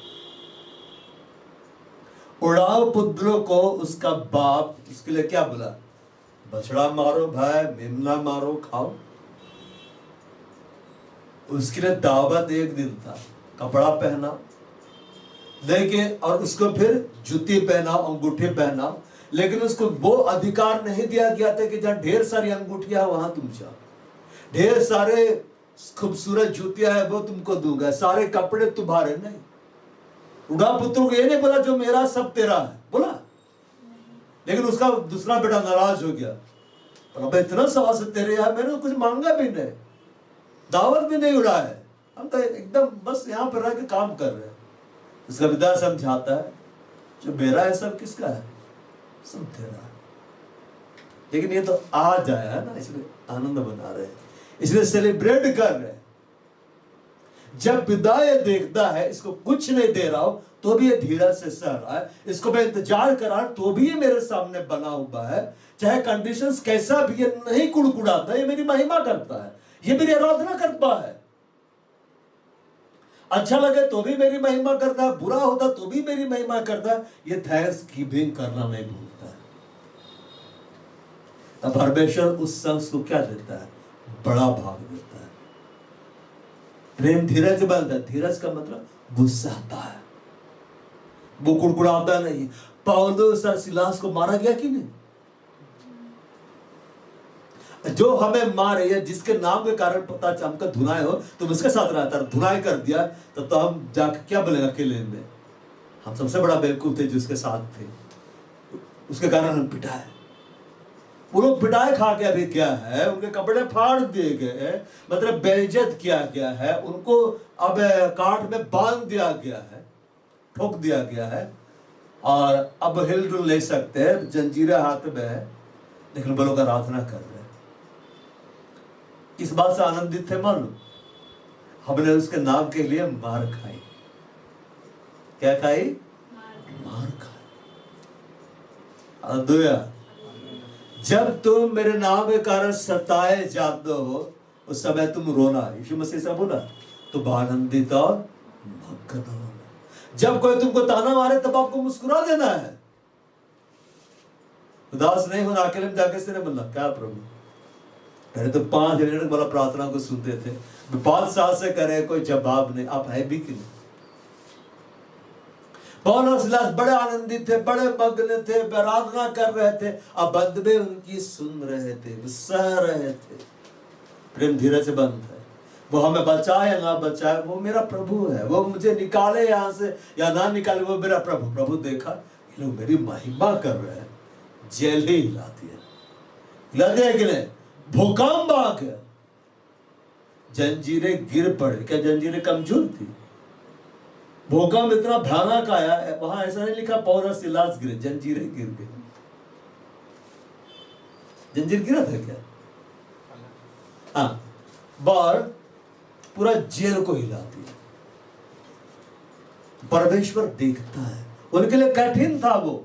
उड़ाव पुत्रों को उसका बाप उसके लिए क्या बोला? बछड़ा मारो भाई, मेमना मारो, खाओ। उसके लिए दावत एक दिन था, कपड़ा पहना लेकिन, और उसको फिर जूती पहना, अंगूठी पहना, लेकिन उसको वो अधिकार नहीं दिया गया था कि जहां ढेर सारी अंगूठियां वहां तुम जाओ, ढेर सारे खूबसूरत जूतियां है वो तुमको दूंगा, सारे कपड़े तुम्हारे नहीं। उड़ा पुत्रों को ये नहीं बोला जो मेरा सब तेरा है, बोला। लेकिन उसका दूसरा बेटा नाराज हो गया, अब इतना सवा से तेरे यहाँ, मैंने कुछ मांगा भी नहीं, दावत भी नहीं उड़ा है, हम तो एकदम बस यहाँ पर रह के काम कर रहे हैं। उसका पिता समझाता है जो मेरा है सब किसका है? सब तेरा है। लेकिन ये तो आज आया है ना, इसलिए आनंद मना रहे हैं, इसलिए सेलिब्रेट कर रहे हैं। जब पिता ये देखता है इसको कुछ नहीं दे रहा हो तो भी ये धीरज से सह रहा है, इसको मैं इंतजार करा तो भी ये मेरे सामने बना हुआ है, चाहे कंडीशंस कैसा भी, ये नहीं कुड़कुड़ाता, ये मेरी महिमा करता है, ये मेरी आराधना करता है। अच्छा लगे तो भी मेरी महिमा करता है, बुरा होता तो भी मेरी महिमा करता है। ये थैंक्सगिविंग करना नहीं भूलता है। अब परमेश्वर उस शख्स को क्या देता है? बड़ा भाग देता है। प्रेम धीरज बनता है। धीरज का मतलब गुस्साता है, वो कुड़कुड़ाता नहीं। पौलुस और सिलास को मारा गया कि नहीं? जो हमें मारे या जिसके नाम के कारण पता हमका धुनाए हो, तुम उसके साथ रहता, धुनाई कर दिया तो हम जाके क्या बोलेंगे अकेले में? हम सबसे बड़ा बेवकूफ थे जिसके साथ थे, उसके कारण हम पिटाए। वो लोग पिटाए खा के अभी क्या है, उनके कपड़े फाड़ दिए गए, मतलब बेइज्जत किया गया है, उनको अब काट में बांध दिया गया है, ठोक दिया गया है, और अब हिल डुल नहीं सकते हैं, जंजीरें हाथ में है, लेकिन वो लोग आराधना कर रहे हैं। इस बात से आनंदित थे मालूम, हमने उसके नाम के लिए मार खाई। क्या खाई? मार खाई। हालेलुया। जब तुम मेरे नाम के कारण सताए जाते हो उस समय तुम रोना, यीशु मसीह से बोला, तुम आनंदित और मग्न होना। जब कोई तुमको ताना मारे तब आपको मुस्कुरा देना है, उदास नहीं होना। अकेले में जाके से बोलना क्या प्रभु, पहले तो 5 मिनट वाला प्रार्थना को सुनते थे, 5 साल से करे कोई जवाब नहीं। आप है भी कि नहीं? पौलुस और सिलास बड़े आनंदित थे, बड़े मग्न थे, आराधना कर रहे थे, अब बंदे उनकी सुन रहे थे, सह रहे थे। प्रेम धीरज से बंद है। वो हमें बचाए या ना बचाए, वो मेरा प्रभु है। वो मुझे निकाले यहाँ से या ना निकाले, वो मेरा प्रभु। प्रभु देखा ये लोग मेरी महिमा कर रहे हैं, जेल ही हिला दिया। हिला दिया कि नहीं? भूकंप आ गया, जंजीरें गिर पड़े। क्या जंजीरें कमजोर थी? भूकंप इतना भयानक आया, वहां ऐसा नहीं लिखा पौर और सिलास गिरे, जंजीरें गिर गई। जंजीर गिरा था क्या? हाँ, बाढ़ पूरा जेल को हिला दिया। परमेश्वर देखता है, उनके लिए कठिन था वो।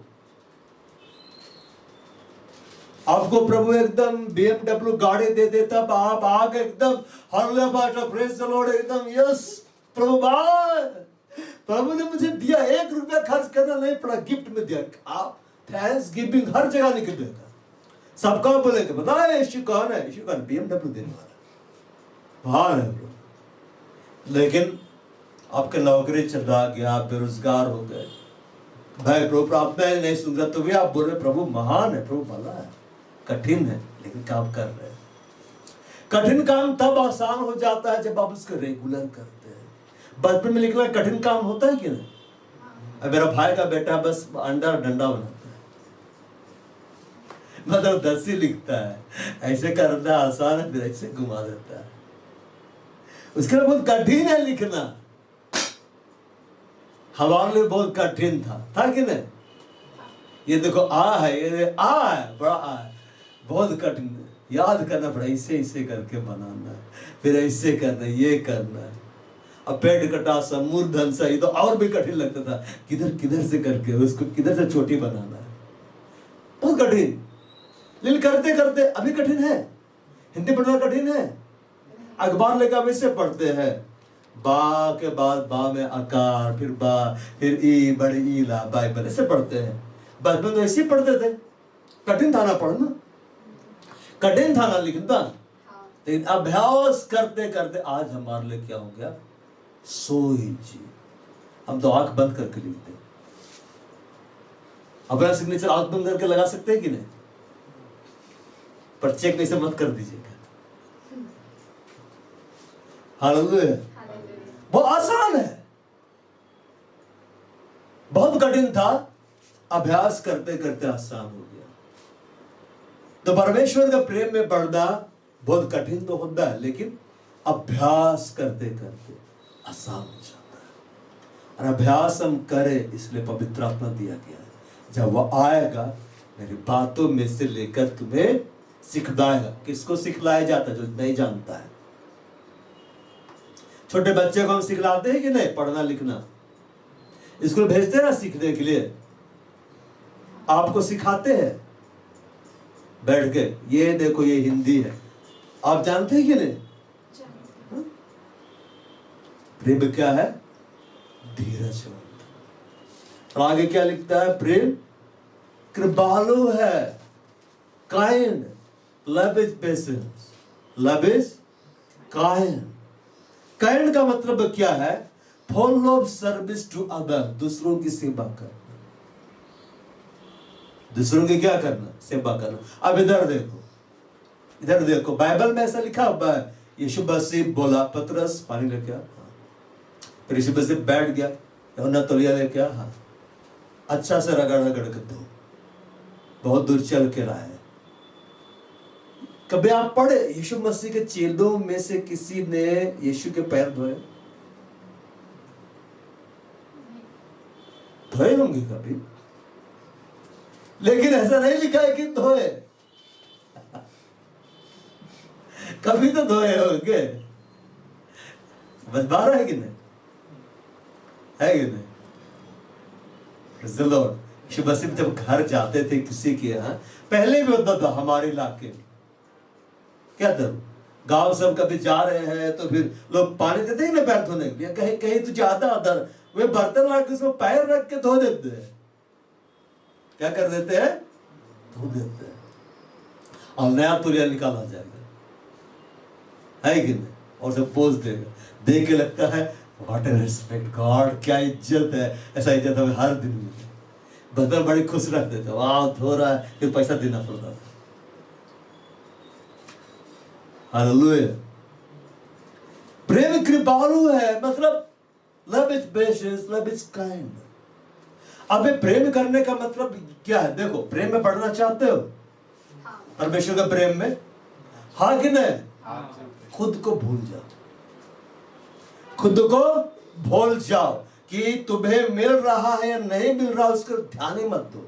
आपको प्रभु एकदम BMW गाड़ी दे देता, आप आगे एकदम hallelujah pastor praise the Lord, एकदम यस प्रभु भाई, प्रभु ने मुझे दिया, 1 रुपया खर्च करना नहीं पड़ा, गिफ्ट में दिया। आप थैंक्स गिविंग हर जगह निकलेगा, सबका बोलेंगे बताए यीशु कौन है, यीशु कौन, BMW देने वाला भार है प्रभु। लेकिन आपके नौकरी चला गया, आप बेरोजगार हो गए, भाई प्रभु आप मैं नहीं सुन रहा, तो भी आप बोल रहे प्रभु महान है, प्रभु भला है, कठिन है लेकिन काम कर रहे हैं। कठिन काम तब आसान हो जाता है जब आप उसको रेगुलर करते हैं। बचपन में लिखना कठिन काम होता है कि नहीं? अब मेरा भाई का बेटा बस अंडा डंडा बनाता है, मतलब 10 ही लिखता है, ऐसे करना आसान है, फिर ऐसे घुमा देता है। उसके लिए बहुत कठिन है लिखना, हमारे लिए बहुत कठिन था कि नहीं? ये देखो आ है, ये आ है, बड़ा आ है, बहुत कठिन है, याद करना पड़ा, इसे करके बनाना, फिर ऐसे करना, ये करना। अब पेट कटा सा, मूर्धन सा, ये तो और भी कठिन लगता था, किधर से करके उसको किधर से छोटी बनाना है, बहुत कठिन। लेकिन करते करते अभी कठिन है, हिंदी पढ़ना कठिन है। अखबार लेकर वैसे पढ़ते हैं, बा के बाद बा में आकार, फिर बा, फिर ई, बड़ी ई ला, बाइबल ऐसे पढ़ते हैं। बचपन तो ऐसे पढ़ते थे, कठिन था ना पढ़ना, कठिन था ना लिखना, लेकिन अभ्यास करते करते आज हमारे लिए क्या हो गया, सोई जी। हम तो आंख बंद करके लिखते, अपना सिग्नेचर आंख बंद करके लगा सकते हैं कि नहीं? पर चेक नहीं से मत कर दीजिएगा। हालेलुया, वो आसान है, बहुत कठिन था, अभ्यास करते करते आसान हो गया। तो परमेश्वर का प्रेम में बढ़ना बहुत कठिन तो होता है, लेकिन अभ्यास करते करते आसान हो जाता है। और अभ्यास हम करें, इसलिए पवित्र आत्मा दिया गया है, जब वह आएगा मेरी बातों में से लेकर तुम्हें सिखलाएगा। किसको सिखलाया जाता है? जो नहीं जानता है। छोटे बच्चे को हम सिखलाते हैं कि नहीं पढ़ना लिखना? स्कूल भेजते हैं ना सीखने के लिए, आपको सिखाते हैं बैठ के, ये देखो ये हिंदी है, आप जानते हैं कि नहीं? प्रेम क्या है? धीरज। और आगे क्या लिखता है? प्रेम कृपालु है, kind, love is patience, love is kind. Kind का मतलब क्या है? Full of service to other, दूसरों की सेवा करना, दूसरों की क्या करना? सेवा करना। अब इधर देखो, इधर देखो, बाइबल में ऐसा लिखा हुआ है, यीशु मसीह बोला पतरस पानी लेके आ, फिर यीशु मसीह बैठ गया, यूहन्ना तौलिया लेके आ, हाँ, अच्छा से रगड़ रगड़ कर दो, बहुत दूर चल के लाए। कभी आप पढ़े यीशु मसीह के चेलों में से किसी ने यीशु के पैर धोए? धोए होंगे कभी, लेकिन ऐसा नहीं लिखा है कि धोए। कभी तो धोए होंगे, समझ पा रहा है कि नहीं? है कि नहीं? यीशु मसीह जब घर जाते थे किसी के यहाँ, पहले भी होता था हमारे इलाके में, क्या था, गांव सब कभी जा रहे हैं तो फिर लोग पानी देते हैं ना पैर धोने के लिए, कहीं कहीं तो ज्यादा अदर वे बर्तन ला के उसमें पैर रख के धो देते हैं। क्या कर देते हैं? धो देते हैं, और नया तुलिया निकाला जाएगा, है कि नहीं? और सब पोज देगा, देख के लगता है व्हाट ए रिस्पेक्ट गॉड, क्या इज्जत है। ऐसा इज्जत हमें हर दिन मिले, बर्तन बड़ी खुश रख देते, वाह धो रहा है, फिर पैसा देना पड़ता था। हालेलुया। प्रेम कृपालु है, मतलब love is patience, love is kind. अब प्रेम करने का मतलब क्या है? देखो, प्रेम में बढ़ना चाहते हो परमेश्वर के प्रेम में, हाँ कि नहीं? खुद को भूल जाओ, खुद को भूल जाओ, कि तुम्हें मिल रहा है या नहीं मिल रहा उसको ध्यान ही मत दो।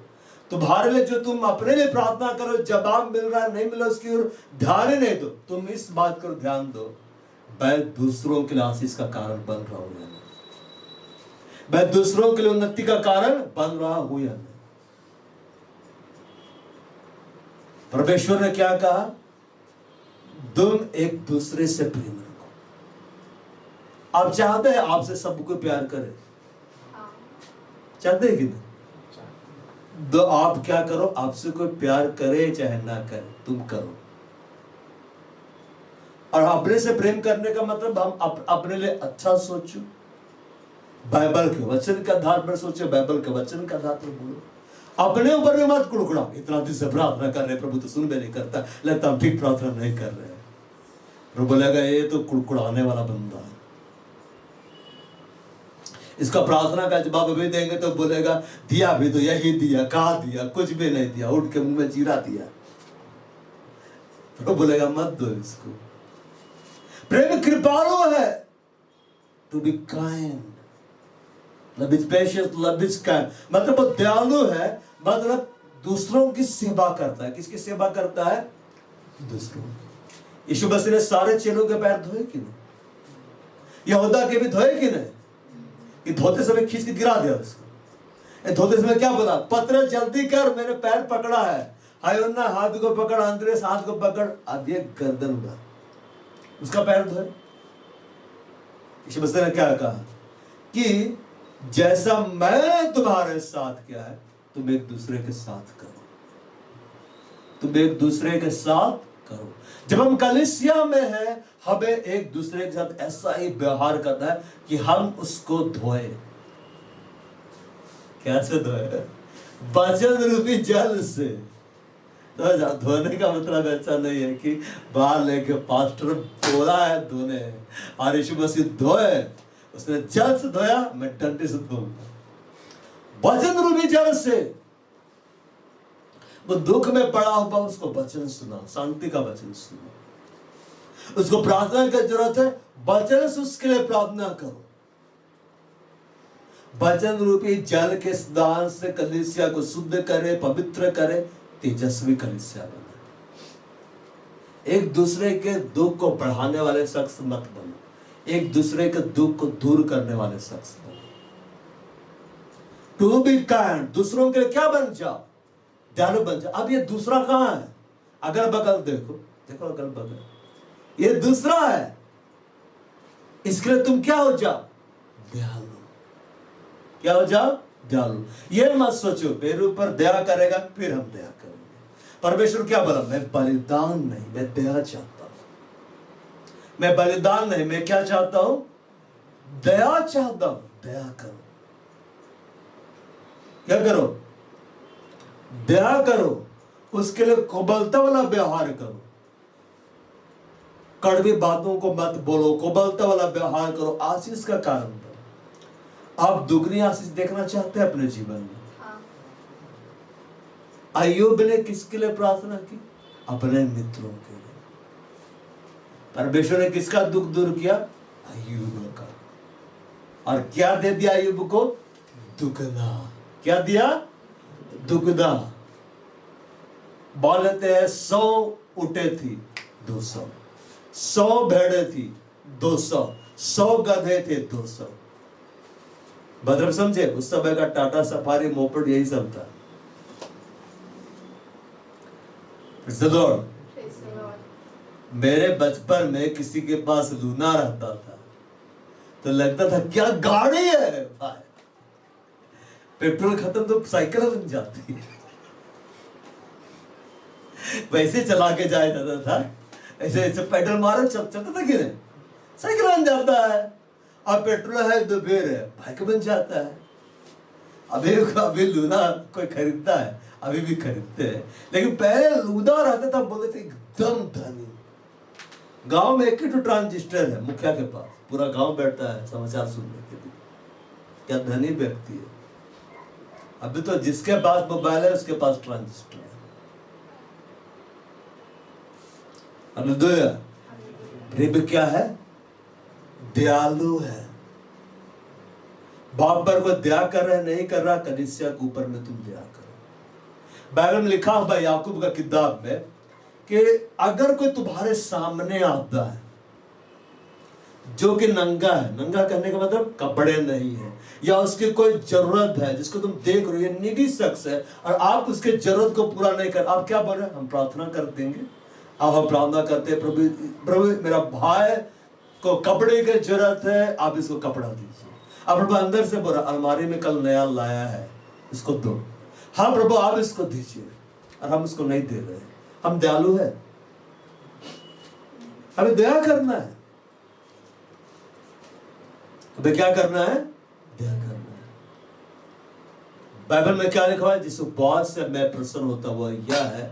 तुम्हारे लिए जो तुम अपने लिए प्रार्थना करो, जवाब मिल रहा है नहीं मिल रहा उसकी ओर ध्यान ही नहीं दो। तुम इस बात को ध्यान दो, मैं दूसरों के लिए आशीष का कारण बन रहा हूं या नहीं, मैं दूसरों के लिए उन्नति का कारण बन रहा हूं या नहीं। परमेश्वर ने क्या कहा? तुम एक दूसरे से प्रेम रखो। आप चाहते हैं आपसे सबको प्यार करे? चाहते हैं कि नहीं? तो आप क्या करो, आपसे कोई प्यार करे चाहे ना करे, तुम करो। और अपने से प्रेम करने का मतलब हम अपने लिए अच्छा सोचो, बाइबल के वचन के आधार पर सोचो, बाइबल के वचन के आधार पर बोलो। अपने ऊपर भी मत कुड़कुड़ा, इतना दिन से प्रार्थना कर रहे प्रभु तो सुन भी नहीं करता, लगता हम ठीक प्रार्थना नहीं कर रहे हैं। प्रभु बोलेगा ये तो कुड़कुड़ाने वाला बंदा है, इसका प्रार्थना का जवाब अभी देंगे तो बोलेगा दिया भी तो यही दिया, कहा दिया, कुछ भी नहीं दिया, उठ के मुंह में जीरा दिया। प्रभु बोलेगा मत दो इसको। प्रेम कृपालु है, to be kind, love is patience, love is kind, मतलब वो दयालु है, मतलब दूसरों की सेवा करता है। किसकी सेवा करता है? दूसरों। यीशु मसीह ने सारे चेलों के पैर धोए कि नहीं? यहूदा के भी धोए कि नहीं? कि धोते समय खींच के गिरा दिया उसको। धोते समय क्या बोला? पत्र जल्दी कर, मैंने पैर पकड़ा है। हायोन्ना हाथ को पकड़, अंद्रेस हाथ को पकड़, अब ये गर्दन उड़ा, उसका पैर धोए। यीशु मसीह ने क्या कहा कि जैसा मैं तुम्हारे साथ किया है तुम एक दूसरे के साथ करो, तुम एक दूसरे के साथ करो। जब हम कलीसिया में हैं, हमें एक दूसरे के साथ ऐसा ही व्यवहार करना है कि हम उसको धोए। कैसे धोए? वचन रूपी जल से। तो धोने का मतलब ऐसा नहीं है कि बाहर लेके पास्टर बोला है धोने, और यीशु मसीह धोए, उसने जल से धोया, मैं डंडे से धोऊंगा। वचन रूपी जल से। वो दुख में पड़ा हुआ उसको वचन सुना, शांति का वचन सुना। उसको प्रार्थना की जरूरत है, वचन से उसके लिए प्रार्थना करो। वचन रूपी जल के स्नान से कलीसिया को शुद्ध करे, पवित्र करे, तेजस्वी कलीसिया बने। एक दूसरे के दुख को बढ़ाने वाले शख्स मत बनो, एक दूसरे के दुख को दूर करने वाले शख्स बनो। टू बी काइंड, दूसरों के लिए क्या बन जाओ? दयालु बन जाओ। अब ये दूसरा कहां है? अगल बगल देखो, देखो अगल बगल, ये दूसरा है। इसके लिए तुम क्या हो जाओ? दयालु। क्या हो जाओ? दयालु। ये मत सोचो मेरे ऊपर दया करेगा फिर हम दया करेंगे। परमेश्वर क्या बोला? मैं बलिदान नहीं, मैं दया चाहता हूं। मैं बलिदान नहीं, मैं क्या चाहता हूं? दया चाहता हूं। दया करो। क्या करो? दया करो। उसके लिए कोमलता वाला व्यवहार करो। कड़वी बातों को मत बोलो, कोमलता वाला व्यवहार करो, आशीष का कारण बनो। आप दुगनी आशीष देखना चाहते हैं अपने जीवन में? अय्यूब ने किसके लिए प्रार्थना की? अपने मित्रों के लिए। परमेश्वर ने किसका दुख दूर किया? अय्यूब का। और क्या दे दिया अय्यूब को? दुगना। क्या दिया? दुगना। बोलते हैं 100 ऊंटें थी 200, 100 भेड़ें थी 200, 100 गधे थे 200। भद्र समझे? उस समय का टाटा सफारी, मोपेड यही सब था। मेरे बचपन में किसी के पास लूना रहता था तो लगता था क्या गाड़ी है भाई, पेट्रोल खत्म तो साइकिल बन जाती है। वैसे चला के जाया जाता था, ऐसे ऐसे पेडल मारो चलता था कि नहीं, साइकिल बन जाता है। अब पेट्रोल है तो फिर बाइक बन जाता है। अभी लूना कोई खरीदता है, अभी भी खरीदते हैं, लेकिन पहले लूना रहता था, बोलते थे एकदम धनी। गांव में एक ही तो ट्रांजिस्टर है मुखिया के पास, पूरा गांव बैठता है समाचार सुनने के लिए। क्या धनी व्यक्ति है। अभी तो जिसके पास मोबाइल है उसके पास ट्रांजिस्टर है। हालेलुया। प्रेम क्या है? दयालु है। बाप पर कोई दया कर रहा है नहीं कर रहा, कलीसिया के ऊपर में तुम दया करो। बाइबल में लिखा हुआ याकूब का किताब में कि अगर कोई तुम्हारे सामने आता है जो कि नंगा है, नंगा कहने का मतलब कपड़े नहीं है, या उसकी कोई जरूरत है जिसको तुम देख रहे हो, ये नीडी शख्स है और आप उसके जरूरत को पूरा नहीं कर, आप क्या बोल रहे हैं? हम प्रार्थना कर देंगे। अब हम प्रार्थना करते हैं, प्रभु प्रभु मेरा भाई को कपड़े की जरूरत है, आप इसको कपड़ा दीजिए। अब प्रभु अंदर से बोला अलमारी में कल नया लाया है, इसको दो। हाँ प्रभु आप इसको दीजिए, और हम इसको नहीं दे रहे। हम दयालु है, हमें दया करना है। हमें क्या करना है? दया करना है। बाइबल में क्या लिखा है? जिस बात से मैं प्रसन्न होता हुआ यह है,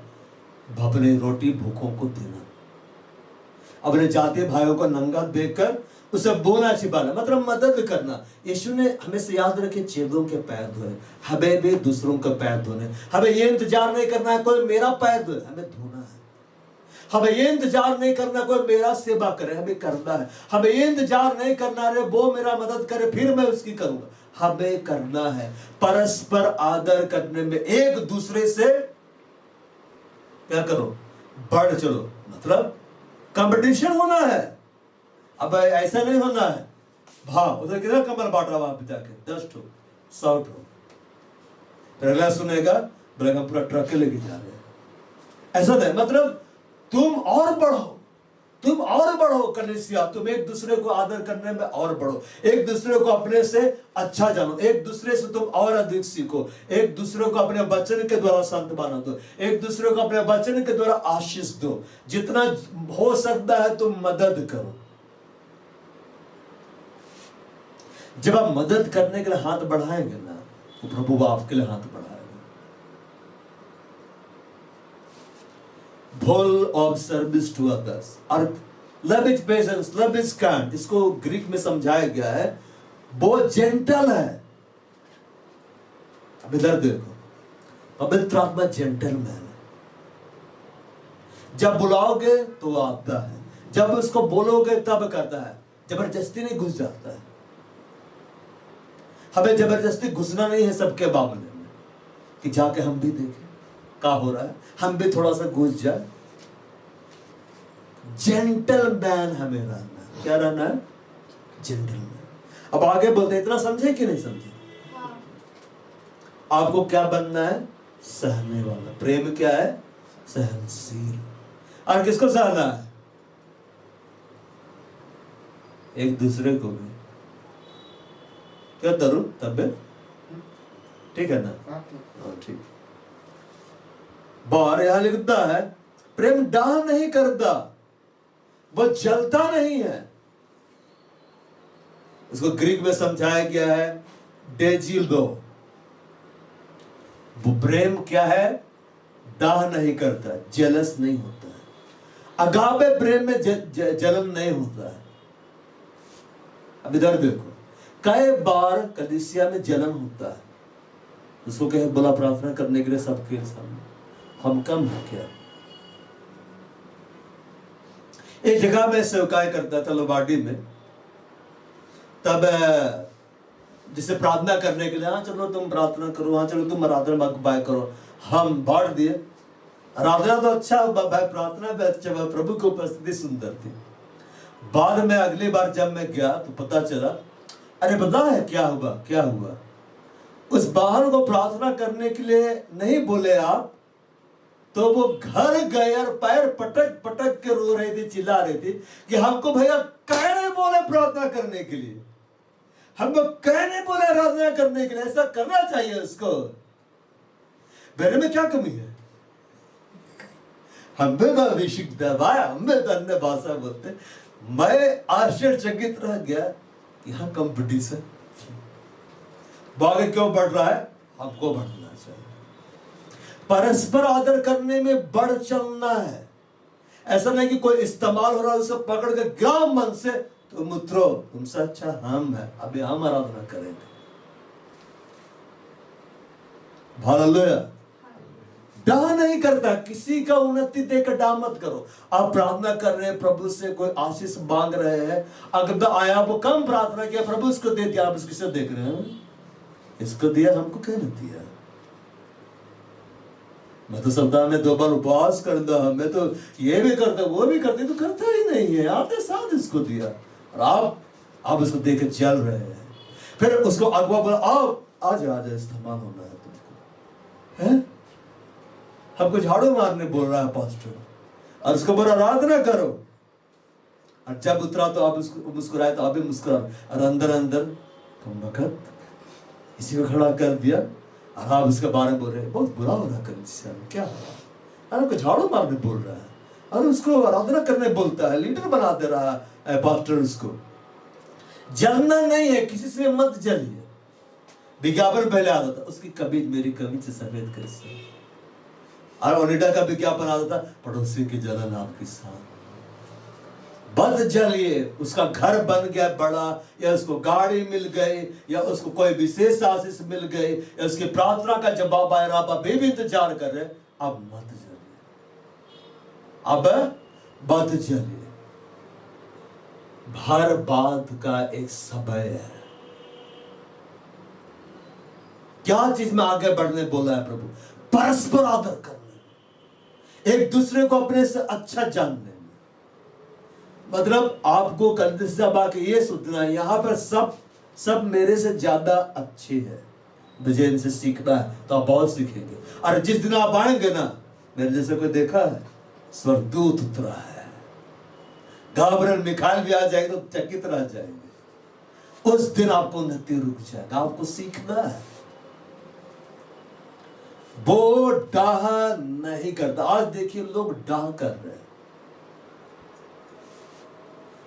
अपनी रोटी भूखों को देना। अपने जाति भाइयों को नंगा देखकर उसे बोना छिपाना, मतलब मदद करना। यीशु ने हमें से याद रखे चेलों के पैर धोए, हमें भी दूसरों के पैर धोने। हमें ये इंतजार नहीं करना है कोई मेरा पैर धोए, हमें धोना है। हमें ये इंतजार नहीं करना कोई मेरा सेवा करे, हमें करना है। हमें ये इंतजार नहीं करना रे वो मेरा मदद करे फिर मैं उसकी करूंगा, हमें करना है। परस्पर आदर करने में एक दूसरे से क्या करो? बढ़ चलो, मतलब कंपटीशन होना है। अब ऐसा नहीं होना है भाव उधर किधर कमर बांट रहा वहां पिता के 10 ठो 100 ठो, फिर अगला सुनेगा बोलेगा पूरा ट्रक लेके जा रहे हैं। ऐसा नहीं, मतलब तुम और बढ़ो, तुम और बढ़ो कलीसिया, तुम एक दूसरे को आदर करने में और बढ़ो, एक दूसरे को अपने से अच्छा जानो, एक दूसरे से तुम और अधिक सीखो, एक दूसरे को अपने वचन के द्वारा सांत्वना दो, एक दूसरे को अपने वचन के द्वारा आशीष दो। जितना हो सकता है तुम मदद करो। जब आप मदद करने के लिए हाथ बढ़ाएंगे ना, तो प्रभु आपके लिए हाथ बढ़ाएगा। Full of service to others और love is patience, love is kind, इसको ग्रीक में समझाया गया है, बहुत जेंटल है। अब इधर देखो, पवित्र आत्मा जेंटलमैन है। जब बुलाओगे तो आता है, जब उसको बोलोगे तब करता है, जबरदस्ती नहीं घुस जाता है। हमें जबरदस्ती घुसना नहीं है सबके मामले में कि जाके हम भी देखें क्या हो रहा है, हम भी थोड़ा सा घुस जाए। जेंटलमैन हमें रहना है। क्या रहना है? जेंटलमैन। अब आगे बोलते हैं, इतना समझे कि नहीं समझे? आपको क्या बनना है? सहने वाला। प्रेम क्या है? सहनशील। और किसको सहना है? एक दूसरे को भी। क्या तरुण तबियत ठीक है ना? ठीक। बार यहां लिखता है प्रेम डाह नहीं करता, वह जलता नहीं है। इसको ग्रीक में समझाया गया है डेजिल्दो। वो प्रेम क्या है? दाह नहीं करता, जेलस नहीं होता है। अगापे प्रेम में जलन नहीं होता है। अब इधर देखो, कई बार कलीसिया में जलन होता है, उसको कहे बोला प्रार्थना करने के लिए सबके सामने, हम कम है क्या? एक जगह में सेवकाई करता था लोबाडी में, तब जिसे प्रार्थना करने के लिए, हाँ चलो तुम प्रार्थना करो, हाँ चलो तुम आराधना बाय करो, हम बांट दिए। आराधना तो अच्छा भाई, प्रार्थना भी अच्छा हुआ, प्रभु की उपस्थिति सुंदर थी। बाद में अगली बार जब मैं गया तो पता चला, अरे पता है क्या हुआ? क्या हुआ? उस बाहर को प्रार्थना करने के लिए नहीं बोले आप, तो वो घर गए और पैर पटक पटक के रो रही थी, चिल्ला रही थी कि हमको भैया कह नहीं बोले प्रार्थना करने के लिए, हमको कह नहीं बोले आराधना करने के लिए, ऐसा करना चाहिए उसको। मेरे में क्या कमी है? हमें तो अभिषेक दबाया, हमें तो अन्य भाषा बोलते। मैं आश्चर्यचकित रह गया, यहाँ कंपटीशन आगे क्यों बढ़ रहा है? हमको बढ़ना चाहिए। परस्पर आदर करने में बढ़ चलना है। ऐसा नहीं कि कोई इस्तेमाल हो रहा है उसे पकड़ के गिराओ मन से, तो मित्रों तुमसे अच्छा हम है, अभी हम आराधना करेंगे। हालेलुया। डाह नहीं करता। किसी का उन्नति देखकर डाह मत करो। आप प्रार्थना कर रहे हैं, प्रभु से कोई आशीष मांग रहे हैं, अगर आया वो कम प्रार्थना किया, प्रभु इसको दे दिया, आप इसको किसे देख रहे हैं? इसको दिया, हमको क्या नहीं दिया? मैं तो सप्ताह में 2 बार उपवास करता, मैं तो ये भी करता वो भी करते, तो करता ही नहीं है। आपने साथ इसको दिया और आप इसको देकर चल रहे हैं। फिर उसको अगवा बोला, आओ आज इस्तेमाल होना है तुमको, है? हमको झाड़ू मारने बोल रहा है पास्टर, और उसको बोला आराधना करो। और जब उतरा तो आप उसको मुस्कुराए, तो आप भी मुस्कुरा, और अंदर अंदर कम वक्त इसी को खड़ा कर दिया। और आप उसके बारे में बोल रहे हैं बहुत बुरा हो रहा है, क्या हो रहा है? झाड़ू मारने बोल रहा है और उसको आराधना करने बोलता है, लीडर बना दे रहा है पास्टर उसको। जलना नहीं है, किसी से मत जलिए। विज्ञापन पहले आता था, उसकी कमीज मेरी कमीज से सफेद कैसे, और ओनिडा का विज्ञापन आता था, पड़ोसी की जलन आपके साथ। बद जलिए। उसका घर बन गया बड़ा, या उसको गाड़ी मिल गई, या उसको कोई विशेष आशीष मिल गई, या उसकी प्रार्थना का जवाब आया, आप अभी भी इंतजार कर रहे, अब मत जलिए, अब मत जलिए। हर बात का एक समय है। क्या चीज में आगे बढ़ने बोला है प्रभु? परस्पर आदर करने, एक दूसरे को अपने से अच्छा जानने में। मतलब आपको कंधे के ये सोचना है, यहाँ पर सब मेरे से ज्यादा अच्छे हैं, मुझे इनसे सीखना है, तो आप बहुत सीखेंगे। और जिस दिन आप आएंगे ना, मेरे जैसे कोई देखा है, स्वर्गदूत उतरा है, गाब्रिएल मिखाइल भी आ जाएंगे तो चकित रह जाएंगे। उस दिन आपको उन्नति रुक जाएगा, आपको सीखना है। वो डाह नहीं करता। आज देखिए लोग डाह कर रहे हैं,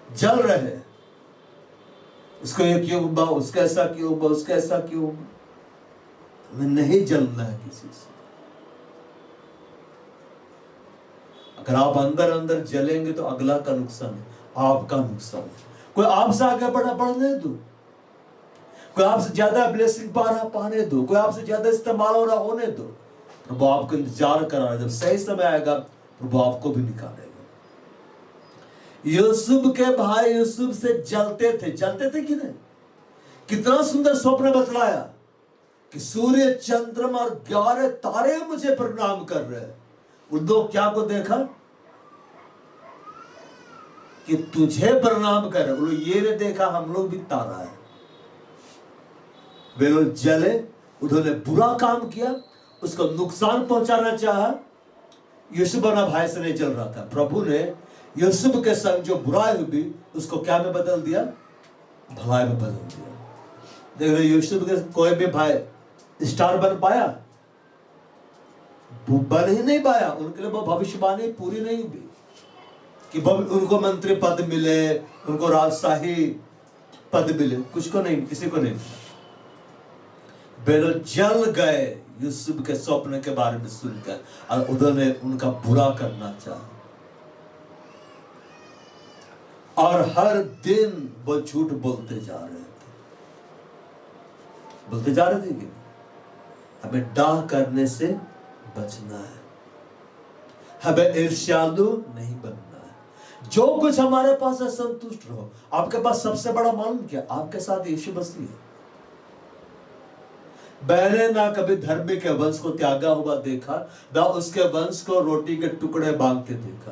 जल रहे हैं, उसको ये क्यों हुआ, उसका ऐसा क्यों हुआ, उसका ऐसा क्यों हुआ। हमें नहीं जलना है किसी से। अगर आप अंदर अंदर जलेंगे तो अगला का नुकसान है, आपका नुकसान है। कोई आपसे आगे बढ़ने दो, कोई आपसे ज्यादा ब्लेसिंग पाने दो, कोई आपसे ज्यादा इस्तेमाल हो रहा होने दो। प्रभु आपको इंतजार कर रहा है, जब सही समय आएगा प्रभु आपको भी निकालेगा। यूसुफ के भाई यूसुफ से जलते थे कि नहीं? कितना सुंदर स्वप्न बतलाया कि सूर्य चंद्रमा और 11 तारे मुझे प्रणाम कर रहे हैं। उन दो क्या को देखा कि तुझे प्रणाम कर रहे, उन्होंने ये नहीं देखा हम लोग भी तारा है। वे लोग जले, उन्होंने बुरा काम किया, उसको नुकसान पहुंचाना चाहा। यूसुफ अपना भाई से नहीं चल रहा था। प्रभु ने यूसुफ के संग जो बुराई हुई उसको क्या में बदल दिया? भलाई में बदल दिया। देख रहे यूसुफ के कोई भी भाई स्टार बन पाया? बन ही नहीं पाया। उनके लिए वो भविष्यवाणी पूरी नहीं हुई कि उनको मंत्री पद मिले, उनको राजशाही पद मिले, कुछ को नहीं, किसी को नहीं। वे लोग जल गए यूसुफ के स्वप्न के बारे में सुनकर, और उन्होंने उनका बुरा करना चाहा। और हर दिन वो झूठ बोलते जा रहे थे कि हमें डाह करने से बचना है, हमें ईर्ष्यालु नहीं बनना है। जो कुछ हमारे पास है संतुष्ट रहो। आपके पास सबसे बड़ा मालूम क्या? आपके साथ यीशु मसीह है। मैंने ना कभी धर्मी के वंश को त्यागा हुआ देखा, ना उसके वंश को रोटी के टुकड़े बांध के देखा।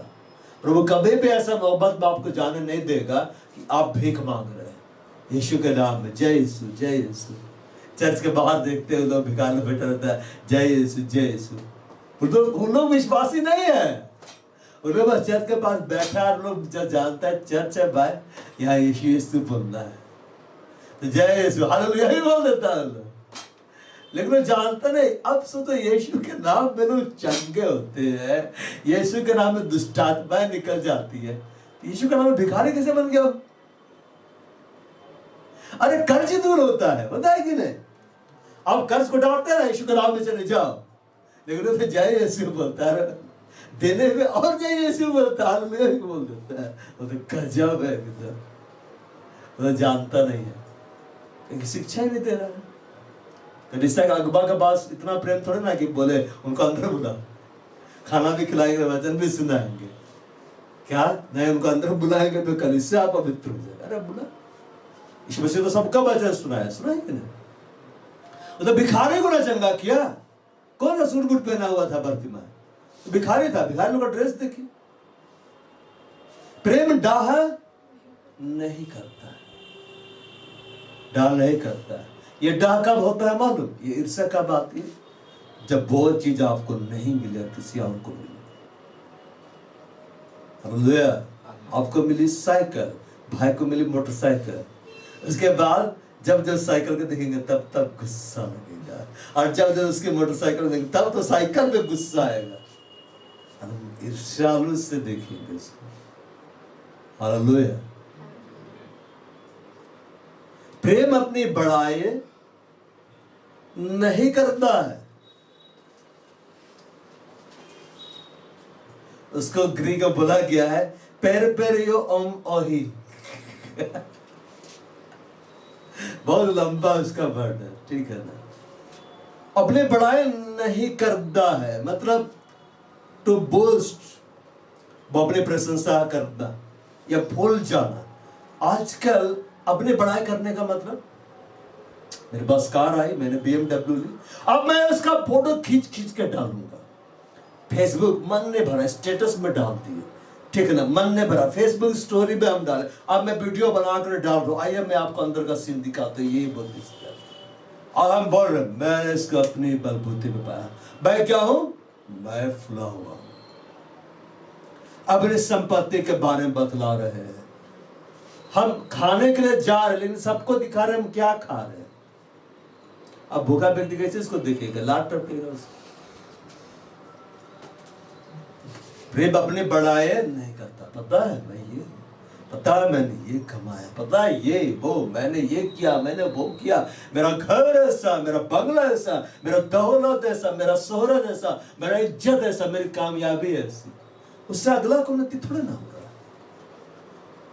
प्रभु कभी भी ऐसा नौबत में आपको जाने नहीं देगा कि आप भीख मांग रहे हैं। यीशु के नाम में जय यीशु, जय यीशु। चर्च के बाहर देखते हैं लोग भिखारी में बैठा रहता है, जय यीशु, जय यीशु। उन लोग विश्वासी नहीं है, उन लोग बस चर्च के पास बैठा है। लोग जानता है चर्च है भाई, यहाँ यीशु यीशु बोलना है, तो जय यीशु हालेलुया ही बोल देता है। लेकिन वो जानता नहीं, अब सो तो यीशु के नाम में लोग चंगे होते हैं, यीशु के नाम में दुष्टात्माएं निकल जाती है। यीशु के नाम में भिखारी कैसे बन गया? अरे कर्ज दूर होता है कि नहीं? आप कर्ज को डांटते हैं, यीशु के नाम में चले जाओ, लेकिन फिर जय यीशु बोलता है, देने में और जय यीशु बोलता है, बोल देता है। वो तो गजब है, वो जानता नहीं है, शिक्षा ही नहीं दे रहा है। तो रिश्ता का अगबा के पास इतना प्रेम थोड़े ना कि बोले उनको अंदर बुला, खाना भी खिलाएंगे, वचन भी सुनाएंगे। क्या नहीं उनको अंदर बुलाएंगे तो कल इससे आप पवित्र हो जाएगा। अरे बुला, यीशु मसीह तो सबका वचन सुनाया कि नहीं। तो भिखारी को ना चंगा किया। कौन सा सूट बूट पहना हुआ था बर्तिमाई? तो भिखारी था। भिखारी लोग का ड्रेस देखिए। प्रेम डाह नहीं करता है, डाह नहीं करता है। ये डाह कब होता है मालूम? ये ईर्ष्या कब आती है? जब वो चीज आपको नहीं मिले, किसी और को मिले। हालेलुया। आपको मिली साइकिल, भाई को मिली मोटरसाइकिल, उसके बाद जब जब साइकिल को देखेंगे तब तब गुस्सा लगेगा, और जब जब उसकी मोटरसाइकिल देखेंगे तब तो साइकिल पे गुस्सा आएगा। हम ईर्ष्यालु से देखेंगे उसको। हालेलुया। प्रेम अपनी बड़ाई नहीं करता है। उसको ग्रीक को बोला गया है पेर पेर यो ओम ओही। बहुत लंबा उसका वर्ड है, ठीक है ना। अपने बड़ाई नहीं करता है मतलब टू बोस्ट, वो अपनी प्रशंसा करना या भूल जाना। आजकल अपने बड़ाई करने का मतलब, मेरे पास कार आई, मैंने BMW ली, अब मैं उसका फोटो खींच खींच के डालूंगा फेसबुक, मन ने भरा, स्टेटस में डाल दिए, ठीक है ना, मन ने भरा, फेसबुक स्टोरी पे हम डाले, अब मैं वीडियो बनाकर डाल रहा हूं। आइए मैं आपको अंदर का सीन दिखाता हूं, यही बोल दिखता है। और हम बोल रहे मैंने इसको अपनी बलबूते पे पाया। मैं क्या हूं? मैं फुला हुआ हूं। अपनी संपत्ति के बारे में बतला रहे हैं। हम खाने के लिए जा रहे हैं लेकिन सबको दिखा रहे हैं हम क्या खा रहे हैं। अब भूखा व्यक्ति कैसे इसको देखेगा? लाट टपकेगा उसको। प्रेम अपने बड़ाई नहीं करता। पता है मैं ये, पता है मैंने ये कमाया, पता है ये वो, मैंने ये किया, मैंने वो किया, मेरा घर ऐसा, मेरा बंगला ऐसा, मेरा दौलत ऐसा, मेरा शोहरत ऐसा, मेरा इज्जत ऐसा, मेरी कामयाबी ऐसी। उससे अगला को उन्नति थोड़े ना हो रहा,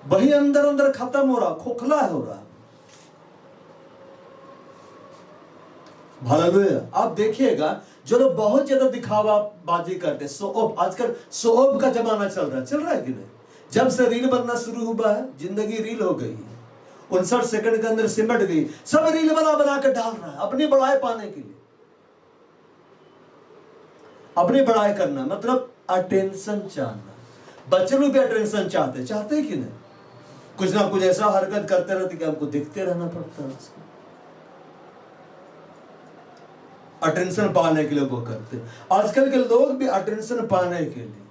वही अंदर अंदर खत्म हो रहा, खोखला हो रहा। हालेलुया। आप देखिएगा जो लोग बहुत ज्यादा दिखावा बाजी करते, शो ऑफ, आजकल शो ऑफ का जमाना चल रहा है कि नहीं? जब से रील बनना शुरू हुआ है, जिंदगी रील हो गई है। 59 सेकंड के अंदर सिमट गई, सब रील बना बना के डाल रहा है अपनी बड़ाई पाने के लिए। अपनी बड़ाई करना मतलब अटेंशन चाहना। बच्चे लोग भी अटेंशन चाहते हैं कि नहीं? कुछ ना कुछ ऐसा हरकत करते रहते कि हमको देखते रहना पड़ता है उसको। अटेंशन पाने के लिए वो करते हैं। आजकल के लोग भी अटेंशन पाने के लिए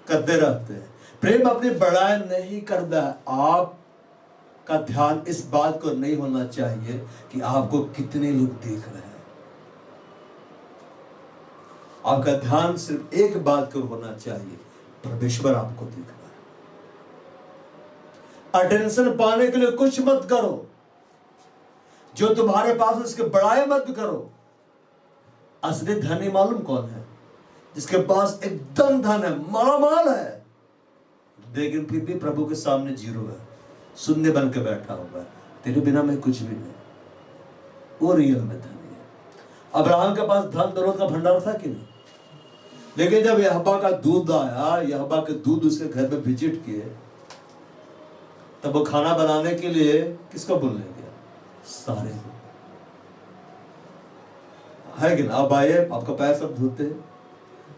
करते रहते हैं। प्रेम अपनी बड़ाई नहीं करता है। आपका ध्यान इस बात को नहीं होना चाहिए कि आपको कितने लोग देख रहे हैं। आपका ध्यान सिर्फ एक बात को होना चाहिए, परमेश्वर आपको देख रहा है। अटेंशन पाने के लिए कुछ मत करो जो तुम्हारे पास, उसके बड़ाई मत करो। असली धनी मालूम कौन है? जिसके पास एकदम धन है, मालामाल है, लेकिन फिर भी प्रभु के सामने जीरो है, शून्य बन के बैठा हुआ है। तेरे बिना मैं कुछ भी नहीं। वो रियल में धनी है। अब्राहम के पास धन दौलत का भंडार था कि नहीं? लेकिन जब यहोवा का दूध आया, यहोवा के दूध उसके घर में विजिट किए, तब वो खाना बनाने के लिए किसको बोलने गया? सारे है कि ना? अब आइए, आपका पैर सब धोते,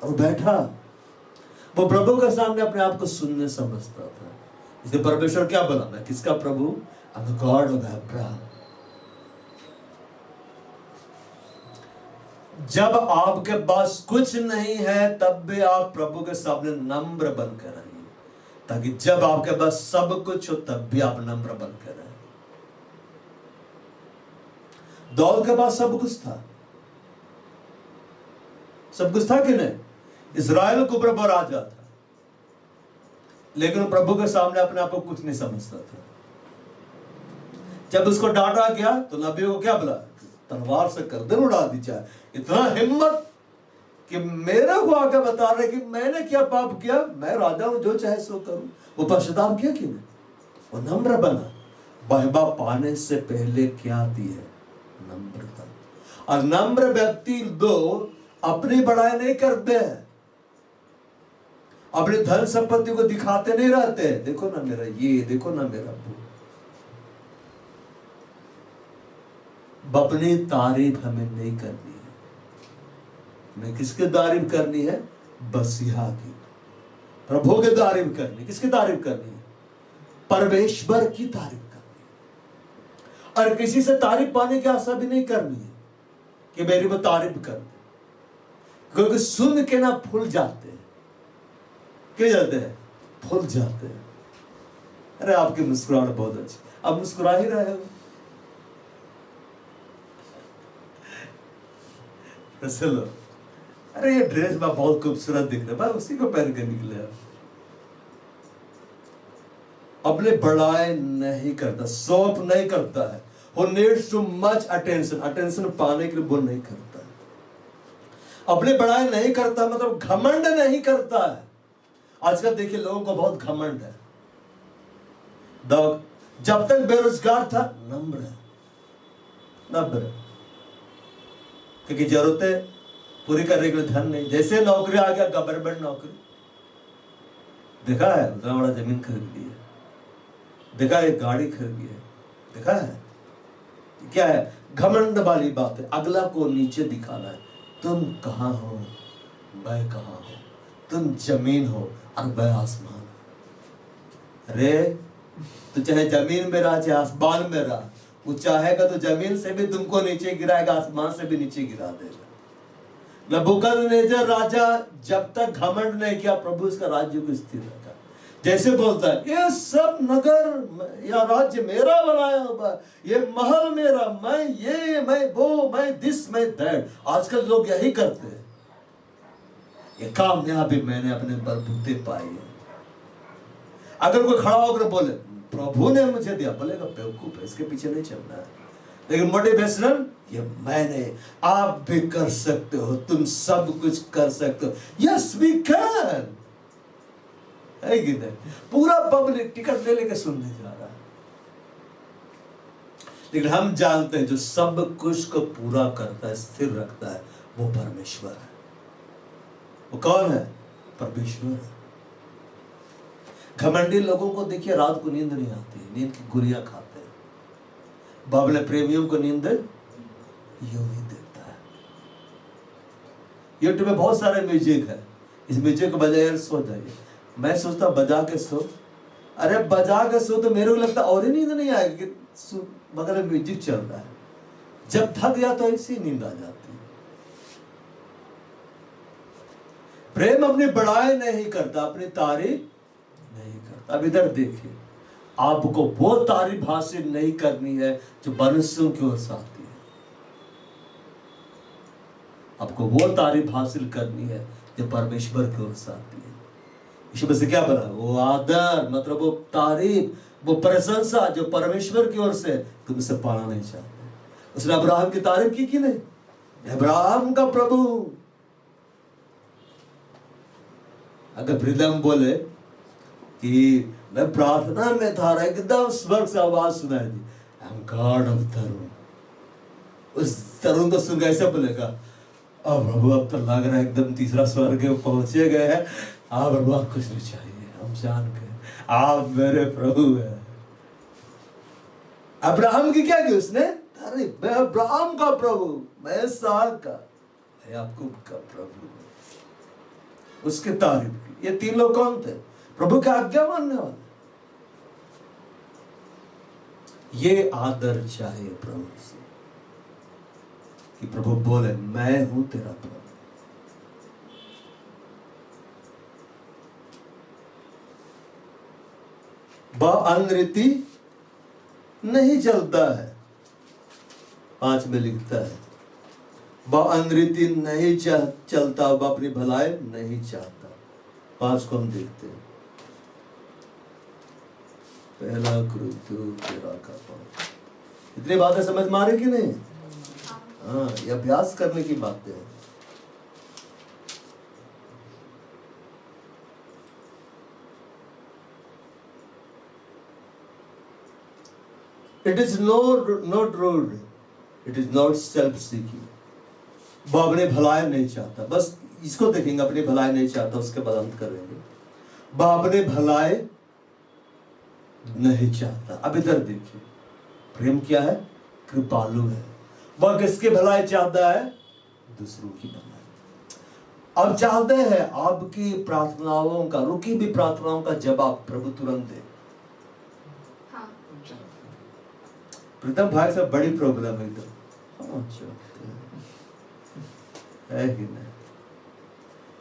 और बैठा वो प्रभु के सामने अपने आप को शून्य समझता था। इसलिए परमेश्वर क्या बोला? मैं किसका प्रभु? I'm the God of Abraham। जब आपके पास कुछ नहीं है तब भी आप प्रभु के सामने नम्र बनकर रहिए, ताकि जब आपके पास सब कुछ हो तब भी आप नम्र बनकर रहे। दौलत के पास सब कुछ था, सब कुछ था कि नहीं? इस्राएल के ऊपर राजा था, लेकिन प्रभु के सामने अपने आप को कुछ नहीं समझता था। जब उसको डांटा गया तो नबी को क्या बोला? तलवार से गर्दन उड़ा दी जाए। इतना हिम्मत कि मेरे को आके बता रहे कि मैंने क्या पाप किया, मैं राजा हूं, जो चाहे सो करूं। वो पश्चाताप किया कि नहीं? वो नम्र बना। बहबा पाने से पहले क्या दी है? नम्रता। और नम्र व्यक्ति दो अपनी बड़ाई नहीं करते हैं, अपनी धन संपत्ति को दिखाते नहीं रहते। देखो ना मेरा ये, देखो ना मेरा वो। अपनी तारीफ हमें नहीं करनी है। हमें किसकी तारीफ करनी है? बसिहा की, प्रभु की तारीफ करनी। किसकी तारीफ करनी है? परमेश्वर की तारीफ करनी है। और किसी से तारीफ पाने की आशा भी नहीं करनी है कि मेरी वो तारीफ कर दे, क्योंकि सुन के ना फूल जाते हैं। क्या जाते हैं? फूल जाते हैं। अरे आपकी मुस्कुराहट बहुत अच्छी, आप मुस्कुरा ही रहे हो। चलो, अरे ये ड्रेस में बहुत खूबसूरत दिख रहा है, बस उसी को पहन के निकले। अपने बड़ाई नहीं करता, शौक नहीं करता है। Who needs too much attention, attention पाने के लिए वो नहीं करता है। अपने बड़ाई नहीं करता मतलब घमंड नहीं करता है। आजकल देखिए लोगों को बहुत घमंड है। जब तक बेरोजगार था नम्र है, नम्र, क्योंकि जरूरतें पूरी करने के लिए धन नहीं। जैसे नौकरी आ गया, गवर्नमेंट नौकरी, देखा है उतना बड़ा जमीन खरीद ली है, देखा है गाड़ी खरीद ली है, देखा है क्या है? घमंड वाली बात है। अगला को नीचे दिखाना है। तुम कहां हो, मैं कहां हूं, तुम जमीन हो और मैं आसमान। अरे तो चाहे जमीन में रहा, चाहे आसमान में रहा, वो चाहेगा तो जमीन से भी तुमको नीचे गिराएगा, आसमान से भी नीचे गिरा देगा। नबूकदनेस्सर राजा जब तक घमंड नहीं किया, प्रभु इसका राज्य को स्थिर रखा। जैसे बोलता है ये सब नगर या राज्य मेरा बनाया हुआ, ये महल मेरा, मैं ये, मैं वो, मैं दिस, मैं दैट। आजकल लोग यही करते हैं। ये कामयाबी मैंने अपने बलबूते पाई है। अगर कोई खड़ा होकर बोले प्रभु ने मुझे दिया, बोलेगा बेवकूफ है, इसके पीछे नहीं चलना है। लेकिन मोटिवेशनल, ये मैंने, आप भी कर सकते हो, तुम सब कुछ कर सकते हो। यस वी कैन, है कि नहीं? पूरा पब्लिक टिकट ले लेके सुनने जा रहा है। लेकिन हम जानते हैं जो सब कुछ को पूरा करता है, स्थिर रखता है, वो परमेश्वर है। वो कौन है? परमेश्वर है। घमंडी लोगों को देखिए रात को नींद नहीं आती, नींद की गोलियां खाते हैं। बाबले प्रेमियों को नींद यूं ही देता है। यूट्यूब में बहुत सारे म्यूजिक है, इस म्यूजिक को बजाय सो जाइए। मैं सोचता बजा के सो, अरे बजा के सो तो मेरे को लगता और ही नींद नहीं आएगी, बगल में म्यूजिक चल रहा है। जब थक गया तो ऐसी नींद आ जाती है। प्रेम अपनी बड़ाई नहीं करता, अपनी तारीफ नहीं करता। अब इधर देखिए, आपको वो तारीफ हासिल नहीं करनी है जो मनुष्यों की ओर से आती है। आपको वो तारीफ हासिल करनी है जो परमेश्वर की ओर से आती है। यीशु मसीह क्या बोला? वो आदर, मतलब वो तारीफ, वो प्रशंसा जो परमेश्वर की ओर से, तुम इसे पाना नहीं चाहते। उसने अब्राहम की तारीफ की कि नहीं? अब्राहम का प्रभु। अगर प्रीतम बोले कि मैं प्रार्थना में था, एकदम स्वर्ग से आवाज सुनाई दी, आई एम गॉड ऑफ तरुण, उस तरुण को सुन ऐसे बोलेगा, अब प्रभु अब तो लग रहा है एकदम तीसरा स्वर्ग पहुंचे गए हैं, आप प्रभु आप कुछ नहीं चाहिए, हम जान गए आप मेरे प्रभु हैं। अब्राहम की क्या की उसने? अरे मैं अब्राहम का प्रभु, मैं इसहाक का, मैं याकूब का प्रभु, उसकी तारीफ की। ये तीन लोग कौन थे? प्रभु का आज्ञा मानने वाले। ये आदर चाहिए प्रभु से कि प्रभु बोले मैं हूं तेरा प्रभु। वह अनरीति नहीं चलता है। 5 में लिखता है वह अनरीति नहीं चलता, वह अपनी भलाई नहीं चाहता। 5 को हम देखते हैं। पहला कुरिन्थियों 13 का 5। इतनी बातें समझ में आ रही कि नहीं? हाँ, ये अभ्यास करने की बातें हैं। It is not rude. It is not self-seeking. वो अपनी भलाई नहीं चाहता। बस इसको देखेंगे, अपनी भलाई नहीं चाहता, उसके बाद अंत करेंगे। वो अपनी भलाई नहीं चाहता। अब इधर देखिए, प्रेम क्या है? कृपालु है। वह किसकी भलाई चाहता है? दूसरों की भलाई। अब चाहते हैं आपकी प्रार्थनाओं का, रुकी भी प्रार्थनाओं का जवाब प्रभु तुरंत दे। हाँ। प्रीतम भाई से बड़ी प्रॉब्लम है इधर, है कि नहीं?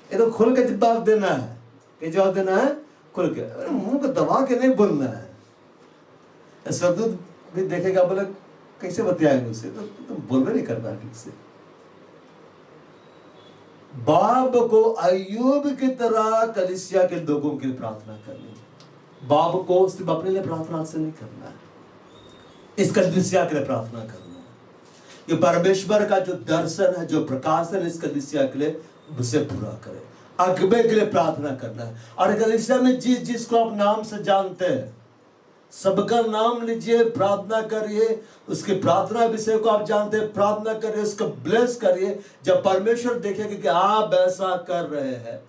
ये तो खुल के जवाब देना है। क्या जवाब देना है? खुल के, मुंह को दबा के नहीं बोलना है। सरदूत भी देखेगा, बोले कैसे बतियाएंगे उससे, तो तुम बोलवे नहीं करना ठीक से। बाप को अय्यूब की तरह कलीसिया के लोगों के लिए प्रार्थना करनी। बाप को सिर्फ अपने लिए प्रार्थना से नहीं करना है, इस कलीसिया के लिए प्रार्थना करना है। ये परमेश्वर का जो दर्शन है, जो प्रकाश है, इस कलीसिया के लिए उसे पूरा करे। अगबे के लिए प्रार्थना करना है। और कलीसिया में जिसको आप नाम से जानते हैं, सबका नाम लीजिए, प्रार्थना करिए, उसके प्रार्थना विषय को आप जानते हैं, प्रार्थना करिए, उसको ब्लेस करिए। जब परमेश्वर देखेगा कि आप ऐसा कर रहे हैं,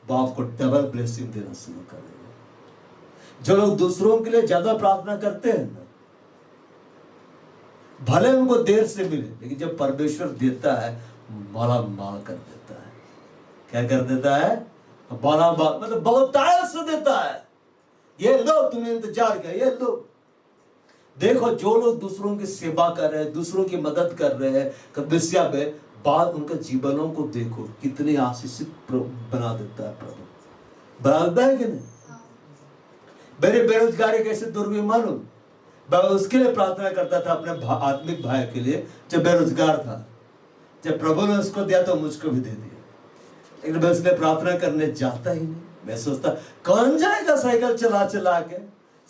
वो आपको डबल ब्लेसिंग देना शुरू करेगा। जो लोग दूसरों के लिए ज्यादा प्रार्थना करते हैं ना, भले उनको देर से मिले, लेकिन जब परमेश्वर देता है, माला माल कर देता है। क्या कर देता है? माला माल, मतलब बहुत तायत से देता है। ये लो, तुमने इंतजार किया, ये लो। देखो, जो लोग दूसरों की सेवा कर रहे हैं, दूसरों की मदद कर रहे हैं कलीसिया में, बाद उनके जीवनों को देखो, कितने आशीषित बना देता है प्रभु। बना देता है कि नहीं? मेरे बेरोजगारी कैसे दूर हुई मालूम? मैं उसके लिए प्रार्थना करता था, अपने आत्मिक भाई के लिए, जो बेरोजगार था। जब प्रभु ने उसको दिया तो मुझको भी दे दिया, लेकिन मैं उसने प्रार्थना करने जाता ही नहीं। मैं सोचता, कौन जाएगा साइकिल चला चला के?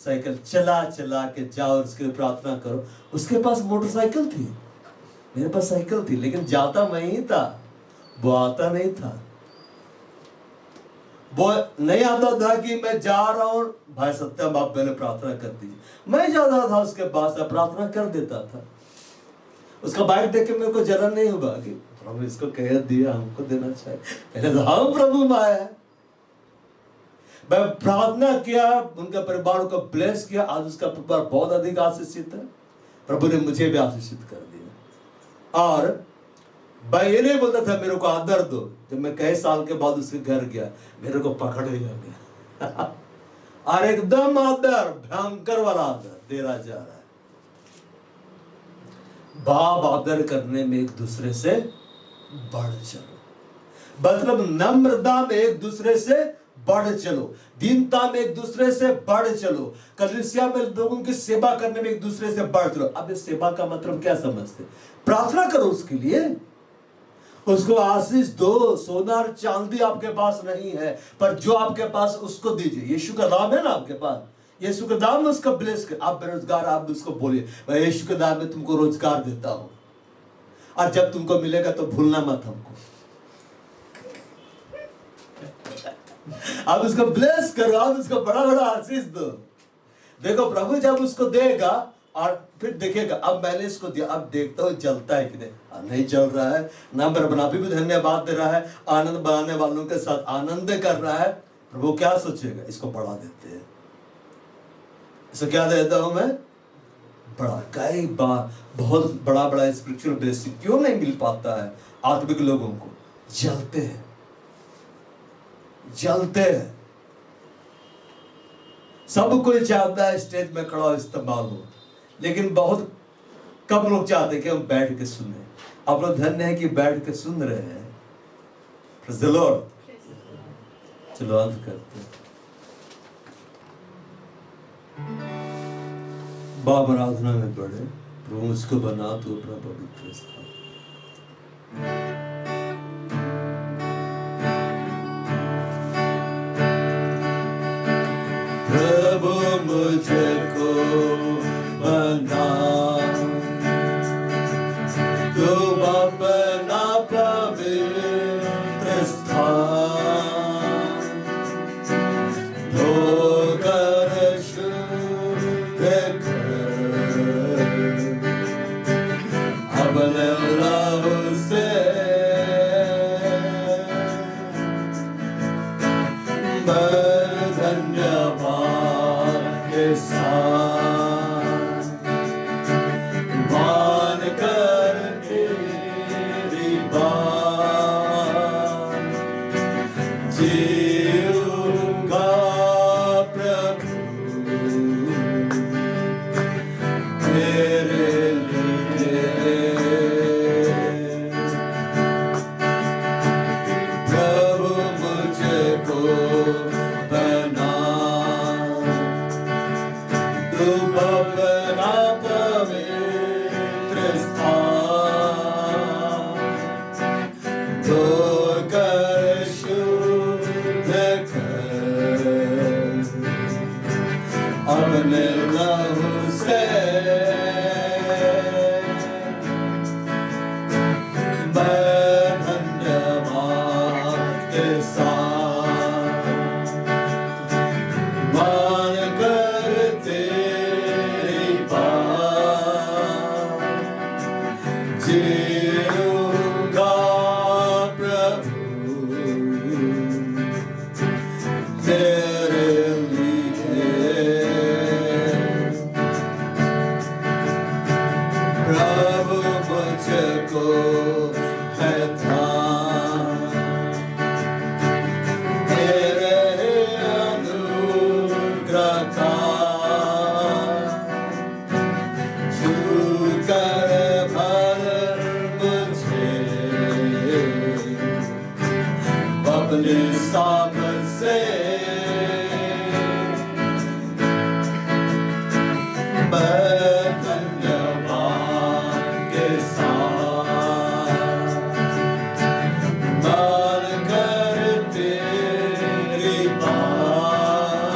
साइकिल चला चला के जाओ, उसके लिए प्रार्थना करो। उसके पास मोटरसाइकिल थी, मेरे पास साइकिल थी, लेकिन जाता मैं ही था, वो आता नहीं था। वो नहीं आता था कि मैं जा रहा हूं, भाई सत्यम आप पहले प्रार्थना कर दीजिए। मैं जाता था उसके पास, प्रार्थना कर देता था। उसका बाइक देख के मेरे को जलन नहीं हुआ कि प्रभु इसको कह दिया, हमको देना चाहिए। पहले तो हम प्रभु में आया। मैं प्रार्थना किया, उनका परिवार को ब्लेस किया। आज उसका परिवार बहुत अधिक आशीषित है। प्रभु ने मुझे भी आशीषित कर दिया। और मैं ये नहीं बोलता था मेरे को आदर दो। जब मैं कई साल के बाद उसके घर गया, मेरे को पकड़ लिया गया और एकदम आदर, भयंकर वाला आदर दे रहा जा रहा है। बाप आदर करने में एक दूसरे से बढ़ चलो, मतलब नम्रता में एक दूसरे से बढ़ चलो, दीनता में एक दूसरे से बढ़ चलो, कलीसिया में लोगों की सेवा करने में एक दूसरे से बढ़ चलो। अब इस सेवा का मतलब क्या समझते? प्रार्थना करो उसके लिए, उसको आशीष दो। सोना और चांदी आपके पास नहीं है, पर जो आपके पास उसको दीजिए। यीशु का नाम है ना आपके पास, यीशु के नाम में उसका ब्लेस कर। आप बेरोजगार, आप उसको बोलिए, मैं यीशु के नाम में तुमको रोजगार देता हूं, और जब तुमको मिलेगा तो भूलना मत हमको। आप उसको ब्लेस करो, आप उसको बड़ा बड़ा आशीष दो। देखो, प्रभु जब उसको देगा और फिर देखेगा, अब मैंने इसको दिया, अब देखता हूँ जलता है कि नहीं जल रहा है ना। बना भी धन्यवाद दे रहा है, आनंद बनाने वालों के साथ आनंद कर रहा है। प्रभु क्या सोचेगा? इसको बढ़ा देते हैं, इसको क्या देता हूं मैं? बड़ा। कई बार बहुत बड़ा बड़ा स्पिरिचुअल ब्लेसिंग क्यों नहीं मिल पाता है आत्मिक लोगों को? जलते हैं, जलते हैं। सब कोई चाहता है स्टेज में खड़ा इस्तेमाल हो, लेकिन बहुत कम लोग चाहते हैं कि हम बैठ के सुने। आप लोग धन्य है कि बैठ के सुन रहे हैं। Praise the Lord। चलो अंत करते हैं। बाप आराधना में बढ़े, प्रभु मुझको बना तो अपना पवित्र स्थान। प्रभु मुझको बना तुम अपना पवित्र स्थान, धोकर शुद्ध कर, अब लहू से मैं धन्यवाद के साथ मान कर तेरी बात जीऊंगा प्रभु तेरे लिए। प्रभु मुझको बना तू अपना पवित्र स्थान धोकर शुद्ध कर अपने लहू से। मैं धन्यवाद के साथ मान कर तेरी बात जीऊंगा प्रभु तेरे लिए। प्रभु मुझको है ध्यान तेरे अनुग्रह का छू कर भर मुझे अपने सामर्थ से। मैं धन्यवाद के साथ मान कर तेरी बात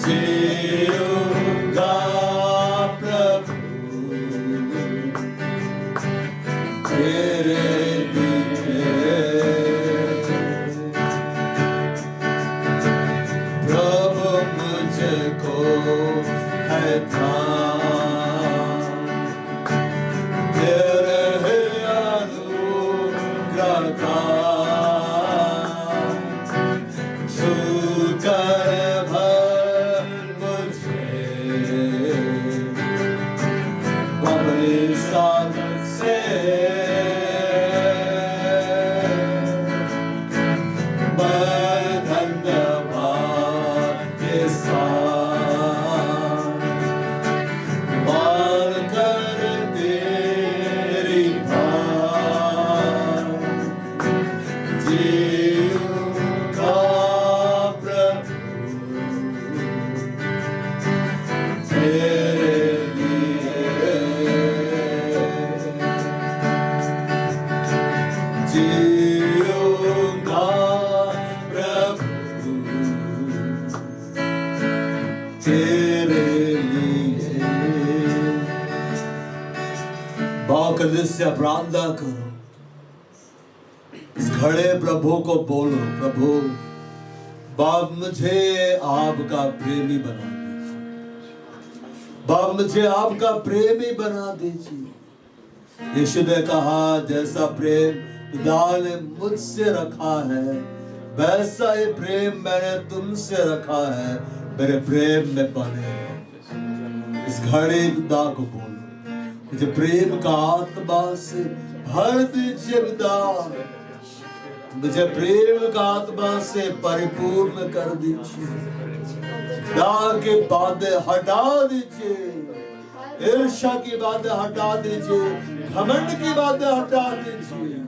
जीऊंगा प्रभु तेरे लिए। प्रभु मुझको है ध्यान तेरे अनुग्रह का छू कर भर मुझे अपनी सामर्थ से। मैं धन्यवाद के साथ मान कर तेरी बात जीऊंगा प्रभु तेरे लिए। जीऊंगा प्रभु तेरे लिए। बाकल से अपराधा करो, इस खड़े प्रभु को बोलो, प्रभु बाप मुझे आपका प्रेमी बना दीजिए, बाप मुझे आपका प्रेमी बना दीजिए। यीशु ने कहा जैसा प्रेम पिता ने मुझसे रखा है वैसा ही प्रेम मैंने तुमसे रखा है, मेरे प्रेम में बने रहो। इस घड़ी पिता को बोलो, मुझे प्रेम का आत्मा से भर दीजिए पिता, मुझे प्रेम का आत्मा से परिपूर्ण कर दीजिए। पिता की बातें हटा दीजिए, ईर्ष्या की बातें हटा दीजिए, घमंड की बातें हटा दीजिए।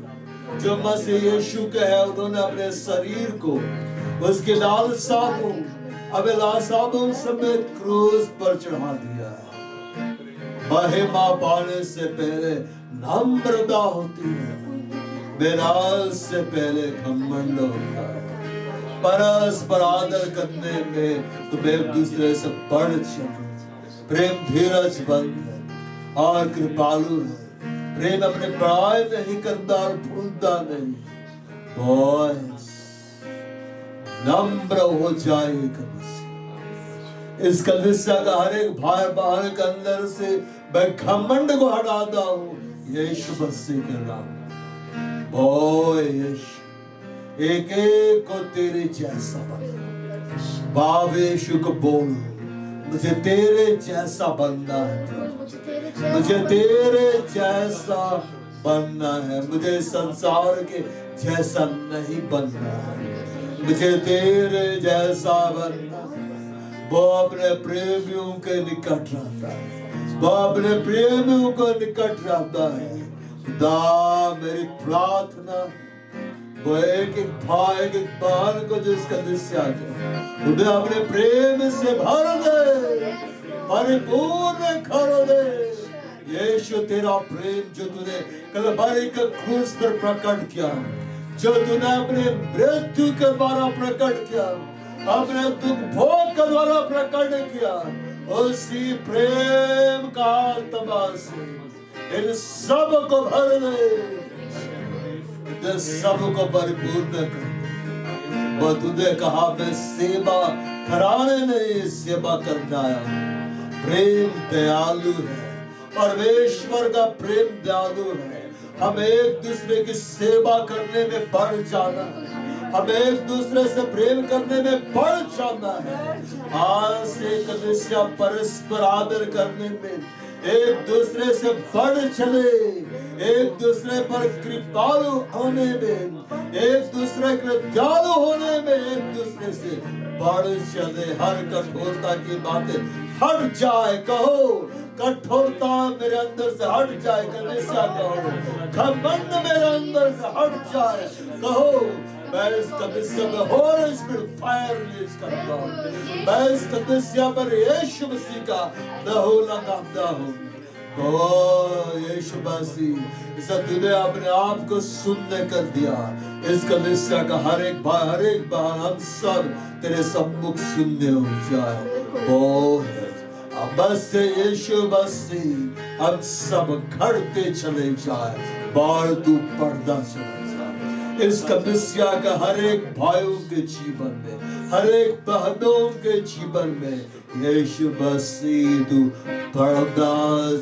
जो मसीह यीशु के है उन्होंने अपने शरीर को, उसके लालसा को, अभिलाषाओं समेत क्रूस पर चढ़ा दिया है। महिमा पाने से पहले नम्रता होती है, विनाश से पहले घमंड होता है। परस्पर आदर करने में तुम एक दूसरे से बढ़ चलो। प्रेम धीरजबंद है और कृपालु है। प्रेम अपने बड़ाई नहीं करता और भूलता नहीं। बॉयज नम्र हो जाएगा। इस कलीसिया का हर एक भाई बहन के अंदर से मैं घमंड को हटाता हूँ यीशु मसीह के नाम। ओ यीशु एक एक को तेरे जैसा बना। बाप यीशु को बोलो मुझे तेरे जैसा बनना है प्रभु, मुझे तेरे जैसा बनना है, मुझे संसार के जैसा नहीं बनना है, मुझे तेरे जैसा बनना है। वो अपने प्रेमियों के निकट रहता है, वो अपने प्रेमियों को निकट रहता है। खुदा मेरी प्रार्थना वो एक एक भाई एक एक बहन को जिसका निश्चय है उन्हें अपने प्रेम से भर दे, परिपूर्ण कर दे। यीशु तेरा प्रेम जो तूने कलवरी के क्रूस पर प्रकट किया, जो तूने अपने मृत्यु के द्वारा प्रकट किया, अपने दुख भोग के द्वारा प्रकट किया, उसी प्रेम का आत्मा से इन सब को भर दे, सबको परिपूर्ण कर। वो तूने कहा मैं सेवा कराने नहीं सेवा करना आया। प्रेम दयालु है, परमेश्वर का प्रेम दयालु है। हम एक दूसरे की सेवा करने में बढ़ जाना है, हम एक दूसरे से प्रेम करने में बढ़ जाना है। आज से कलीसिया परस्पर आदर करने में एक दूसरे से बढ़ चले, एक दूसरे पर कृपालु होने में, एक दूसरे के दयालु होने में एक दूसरे से बढ़ चले। हर कठोरता की बातें हट जाए, कहो कठोरता मेरे अंदर से हट जाए, कलीसिया कहो घमंड मेरे अंदर से हट जाए, कहो मैं इस कलीसिया में होली स्पिरिट फायर रिलीज करता हूँ, मैं इस कलीसिया पर यीशु मसीह का लहू लगाता हूँ। ओ यीशु मसीह इस तूने अपने आप को शून्य कर दिया, इस कलीसिया का हर एक भाई हर एक बहन हम सब तेरे सम्मुख शून्य हो जाए। ओ बस से यीशु मसीह हम सब घटते चले जाए, बार तू पर्दा चला जाए इस कलीसिया का हर एक भाइयों के जीवन में, हर एक बहनों के जीवन में यीशु मसीह तू पर्दा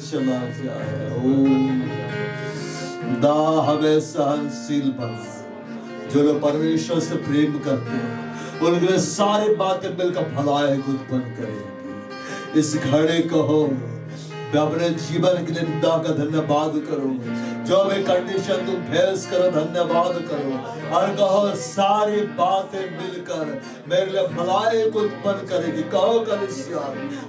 चला जाए। खुदा हमें सहनशील बना, जो लोग परमेश्वर से प्रेम करते हैं उनके लिए सारी बातें मिलकर भलाई को उत्पन्न करेंगी। इस घड़े को हो मैं अपने जीवन के लिए खुदा का धन्यवाद करूं, जो भी कंडीशन तुम फेस करो धन्यवाद करो, और कहो सारी बातें मिलकर मेरे लिए भलाई को उत्पन्न करेगी। कहो कलीसिया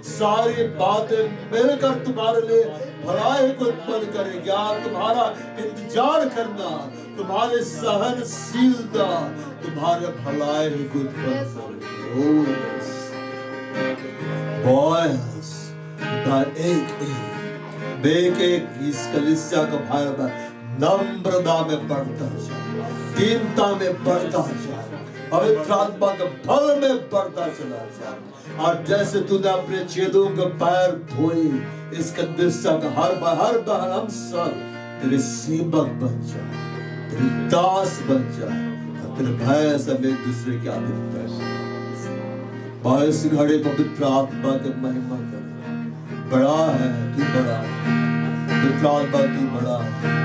सारी बातें मिलकर तुम्हारे लिए भलाई को उत्पन्न करेगी। यार तुम्हारा इंतजार करना, तुम्हारे सहनशीलता तुम्हारे भलाई को उत्पन्न करेगी। बॉयज एक इस कलीसिया का भाई नम्रता में बढ़ता जाए, दीनता में बढ़ता जाए, पवित्र आत्मा के फल में बढ़ता चला जाए। और जैसे तूने अपने चेलों के पैर धोए, इस कलीसिया का हर बहन हम सब तेरे सेवक बन जाए, तेरे दास बन जाए, और तेरे भाई सब एक दूसरे की आदत है। इस घड़े पवित्र आत्मा के महिमा कर, बड़ा है तू, बड़ा पवित्र आत्मा तू बड़ा है।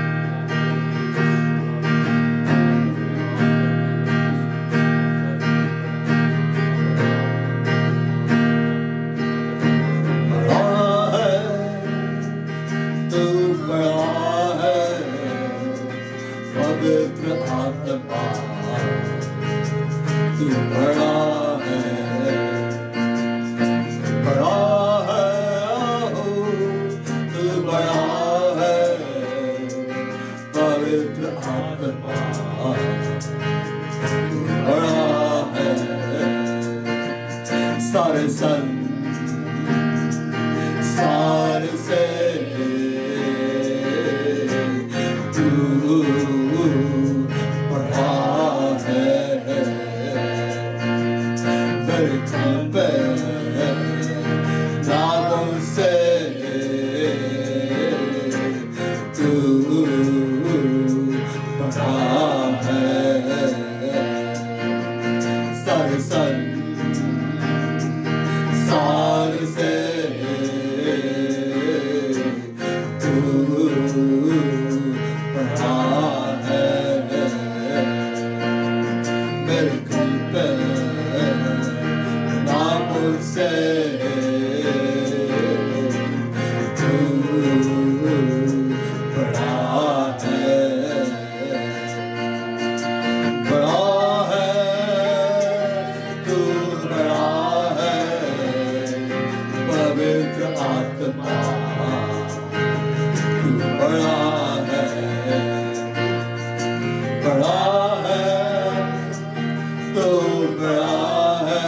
बड़ा है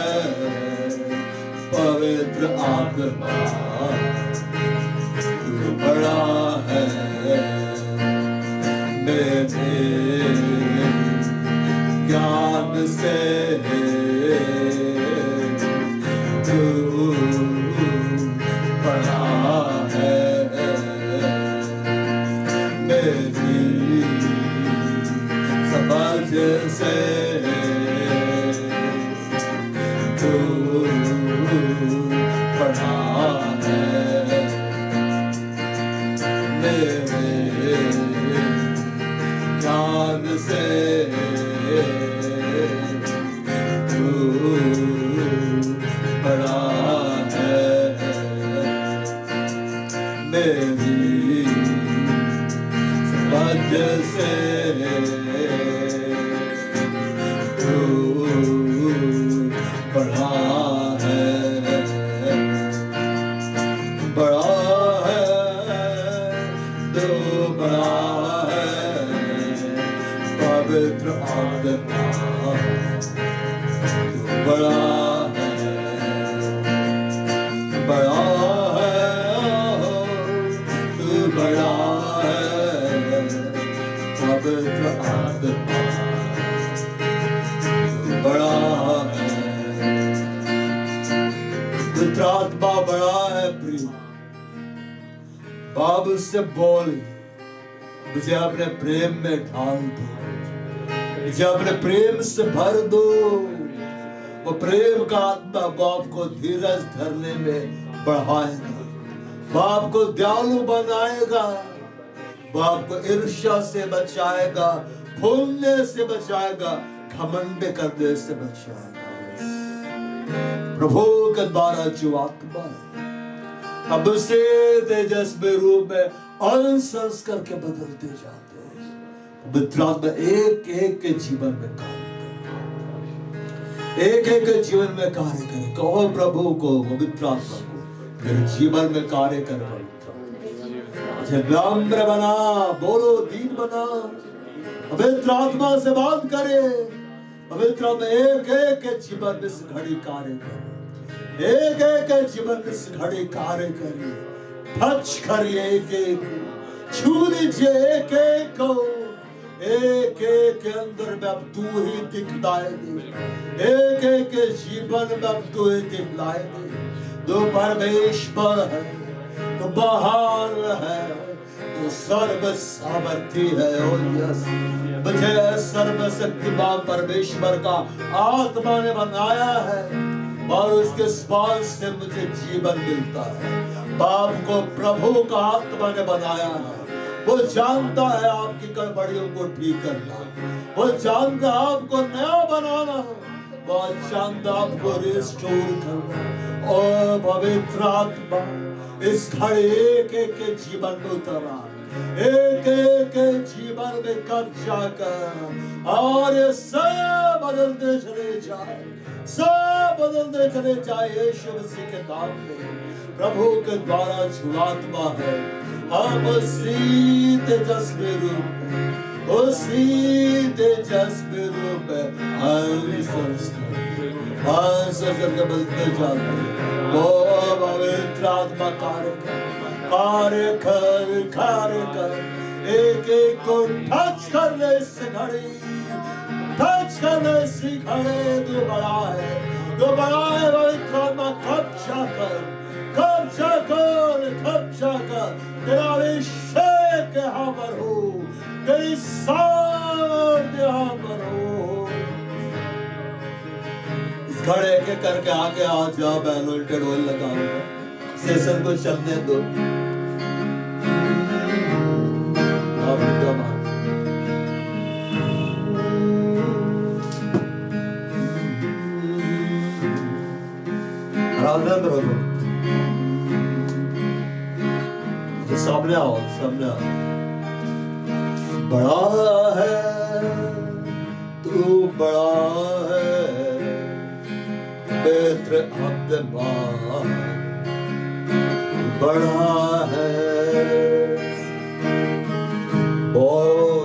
पवित्र आत्मा, तू बड़ा है मेरे ज्ञान से, तू बड़ा है मेरी समझ से, तू बड़ा है मेरे ज्ञान से, तू बड़ा है मेरी समझ से, तू बड़ा है, बड़ा है, तू बड़ा है पवित्र आत्मा, तू बड़ा है, बड़ा है, तू बड़ा है पवित्र आत्मा, तू बड़ा है, पवित्र आत्मा बड़ा है। प्रिय बाबू से बोल, मुझे अपने प्रेम में ढाल दो, मुझे अपने प्रेम से भर दो। वो प्रेम का आत्मा बाप को धीरज धरने में बढ़ाएगा, बाप को दयालु बनाएगा, बाप को ईर्ष्या से बचाएगा, भूलने से बचाएगा, घमंड करने से बचाएगा। प्रभु के द्वारा जो आत्मा है अब से तेजस्वी रूप में अंश अंश करके बदलते जाते हैं। पवित्र आत्मा एक एक के जीवन में कार्य करे, एक एक के जीवन में कार्य करे। कहो प्रभु को, पवित्र आत्मा को मेरे जीवन में कार्य कर, मुझे विनम्र बना, बोलो दीन बना, पवित्र आत्मा से बात करे। पवित्र आत्मा एक एक के जीवन में इस घड़ी कार्य करे, एक एक के जीवन में इस घड़ी कार्य करे। टच करिए एक एक, छू लीजिए एक एक को, एक एक के अंदर में अब तू ही दिखलाई दे, एक एक के जीवन में अब तू ही दिखलाई दे। तू परमेश्वर है, तू महान है, तू सर्व सामर्थी है। ओ यस, मुझे सर्वशक्तिमान परमेश्वर का आत्मा ने बनाया है और उसके श्वास से मुझे जीवन मिलता है। बाप को प्रभु का आत्मा ने बनाया है, वो जानता है आपकी गड़बड़ियों को ठीक करना, वो जानता है आपको नया बनाना, वो जानता है आपको रिस्टोर करना। और पवित्र आत्मा इस घड़ी एक एक के जीवन में उतरा, एक एक के जीवन में कब्जा कर, और ये सब बदलते चले जाए, सब बदलते चले जाए यीशु मसीह के नाम में। प्रभु के द्वारा जो आत्मा है, हम उसी तेजस्वी रूप में, उसी तेजस्वी रूप में संस्कार के बदलते जाते हैं। वो पवित्र आत्मा कार्य कर, एक एक को टच करने से घड़ी, टच करने से घड़ी। तू बड़ा है, तू बड़ा है पवित्र आत्मा। कब्जा कर, कब्जा कर, कब्जा कर। तेरा अभिषेक यहाँ पर हो, तेरी सामर्थ्य यहाँ पर हो। इस घड़े के करके आगे आ जाओ, एनोइंटेड ऑयल लगाऊंगा, सेशन को चलने दो। आनंद रखो, तो सामने आओ, सामने आओ। बड़ा है तू, बड़ा है पवित्र आत्मा, बड़ा है। ओ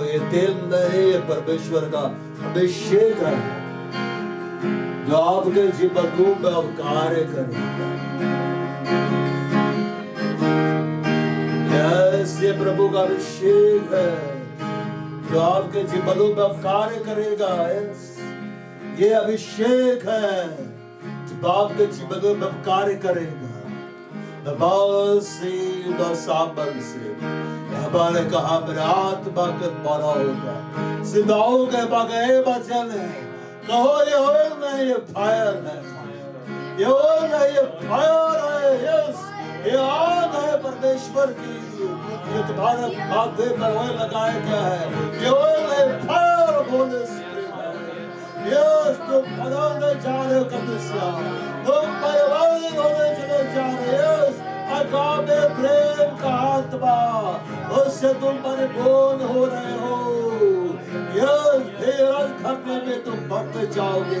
ये तेल नहीं, परमेश्वर का अभिषेक है, जो आपके जीवनों में अब कार्य करेगा। ये प्रभु का अभिषेक है जो आपके जीवनों में अब कार्य करेगा। ये अभिषेक है जो आपके जीवनों में अब कार्य करेगा। साबर से हमारे कहा मेरा आत्मा का बड़ा होगा, सिद्धाओं के बगैर वचन है। कहो ये ओल नहीं, ये फायर है, ये ओल नहीं, ये फायर है। यस, ये आग है परमेश्वर की, ये तुम्हारे माथे पर ओल लगाया गया है। ये ओल है, फायर होने से यस, तुम बदलने जा रहे हो कदसिया, तुम परिवर्तन होने चले जा रहे हो। अगापे प्रेम का आत्मा, उससे तुम परिपूर्ण हो रहे हो। यस, धीरज धरने में तुम बढ़ते जाओगे,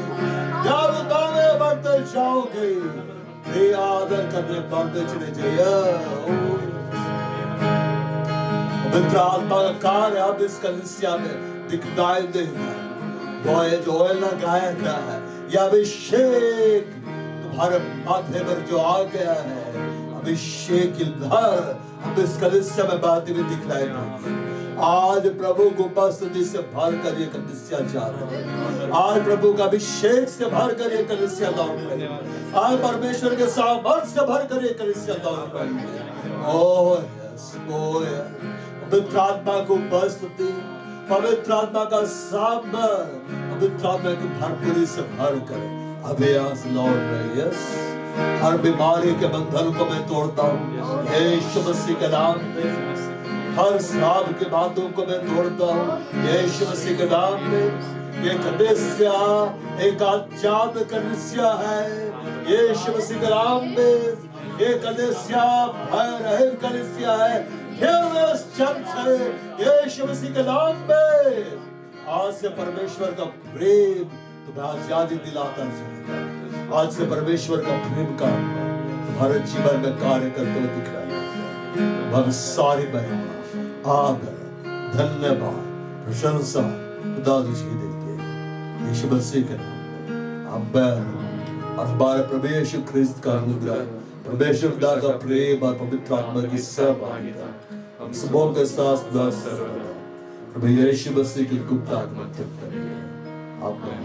जागरूकता में बढ़ते जाओगे, ये आदर करने बढ़ते चले जाइए। पवित्र आत्मा का कार्य अब इस कलीसिया में दिखलाई देगा। वो है जो ऑयल लगाया गया है, यह अभिषेक तुम्हारे माथे पर जो आ गया है, अभिषेक की लहर अब इस कलीसिया में बातें भी दिखलाई देगी। आज प्रभु को उपस्थिति से भर कर ये कलीसिया जा रहा है। आज प्रभु का अभिषेक से भर कर ये कलीसिया लौट रही है। आज परमेश्वर के सामर्थ्य से भर कर ये कलीसिया लौट रही है। ओह यस, ओह पवित्र आत्मा को उपस्थिति, पवित्र आत्मा का सामर्थ्य, पवित्र आत्मा की भरपूरी से भर कर अभी आज लौट रही है। हर बीमारी के बंधन को मैं तोड़ता हूँ यीशु मसीह के नाम में। हर श्राप की बातों को मैं तोड़ता हूँ यीशु मसीह के नाम में। ये कलीसिया एक आध्यात्मिक कलीसिया है यीशु मसीह के नाम में। ये कलीसिया भय रहित कलीसिया है, fearless church है यीशु मसीह के नाम में। आज से परमेश्वर का प्रेम तुम्हें आजादी दिलाता जाएगा। आज से परमेश्वर का प्रेम का तुम्हारे जीवन में कार्य करते हुए दिख रहा है। बहुत सारी महिमा, आदर, धन्यवाद, प्रशंसा खुदा तुझे देते हैं यीशु मसीह के नाम में। आमीन। और हमारे प्रभु यीशु ख्रिस्त का अनुग्रह, परमेश्वर खुदा का प्रेम और पवित्र आत्मा की सहभागिता हम सबों के साथ प्रभु यीशु मसीह की गुप्त आत्मा तक करें। आमीन।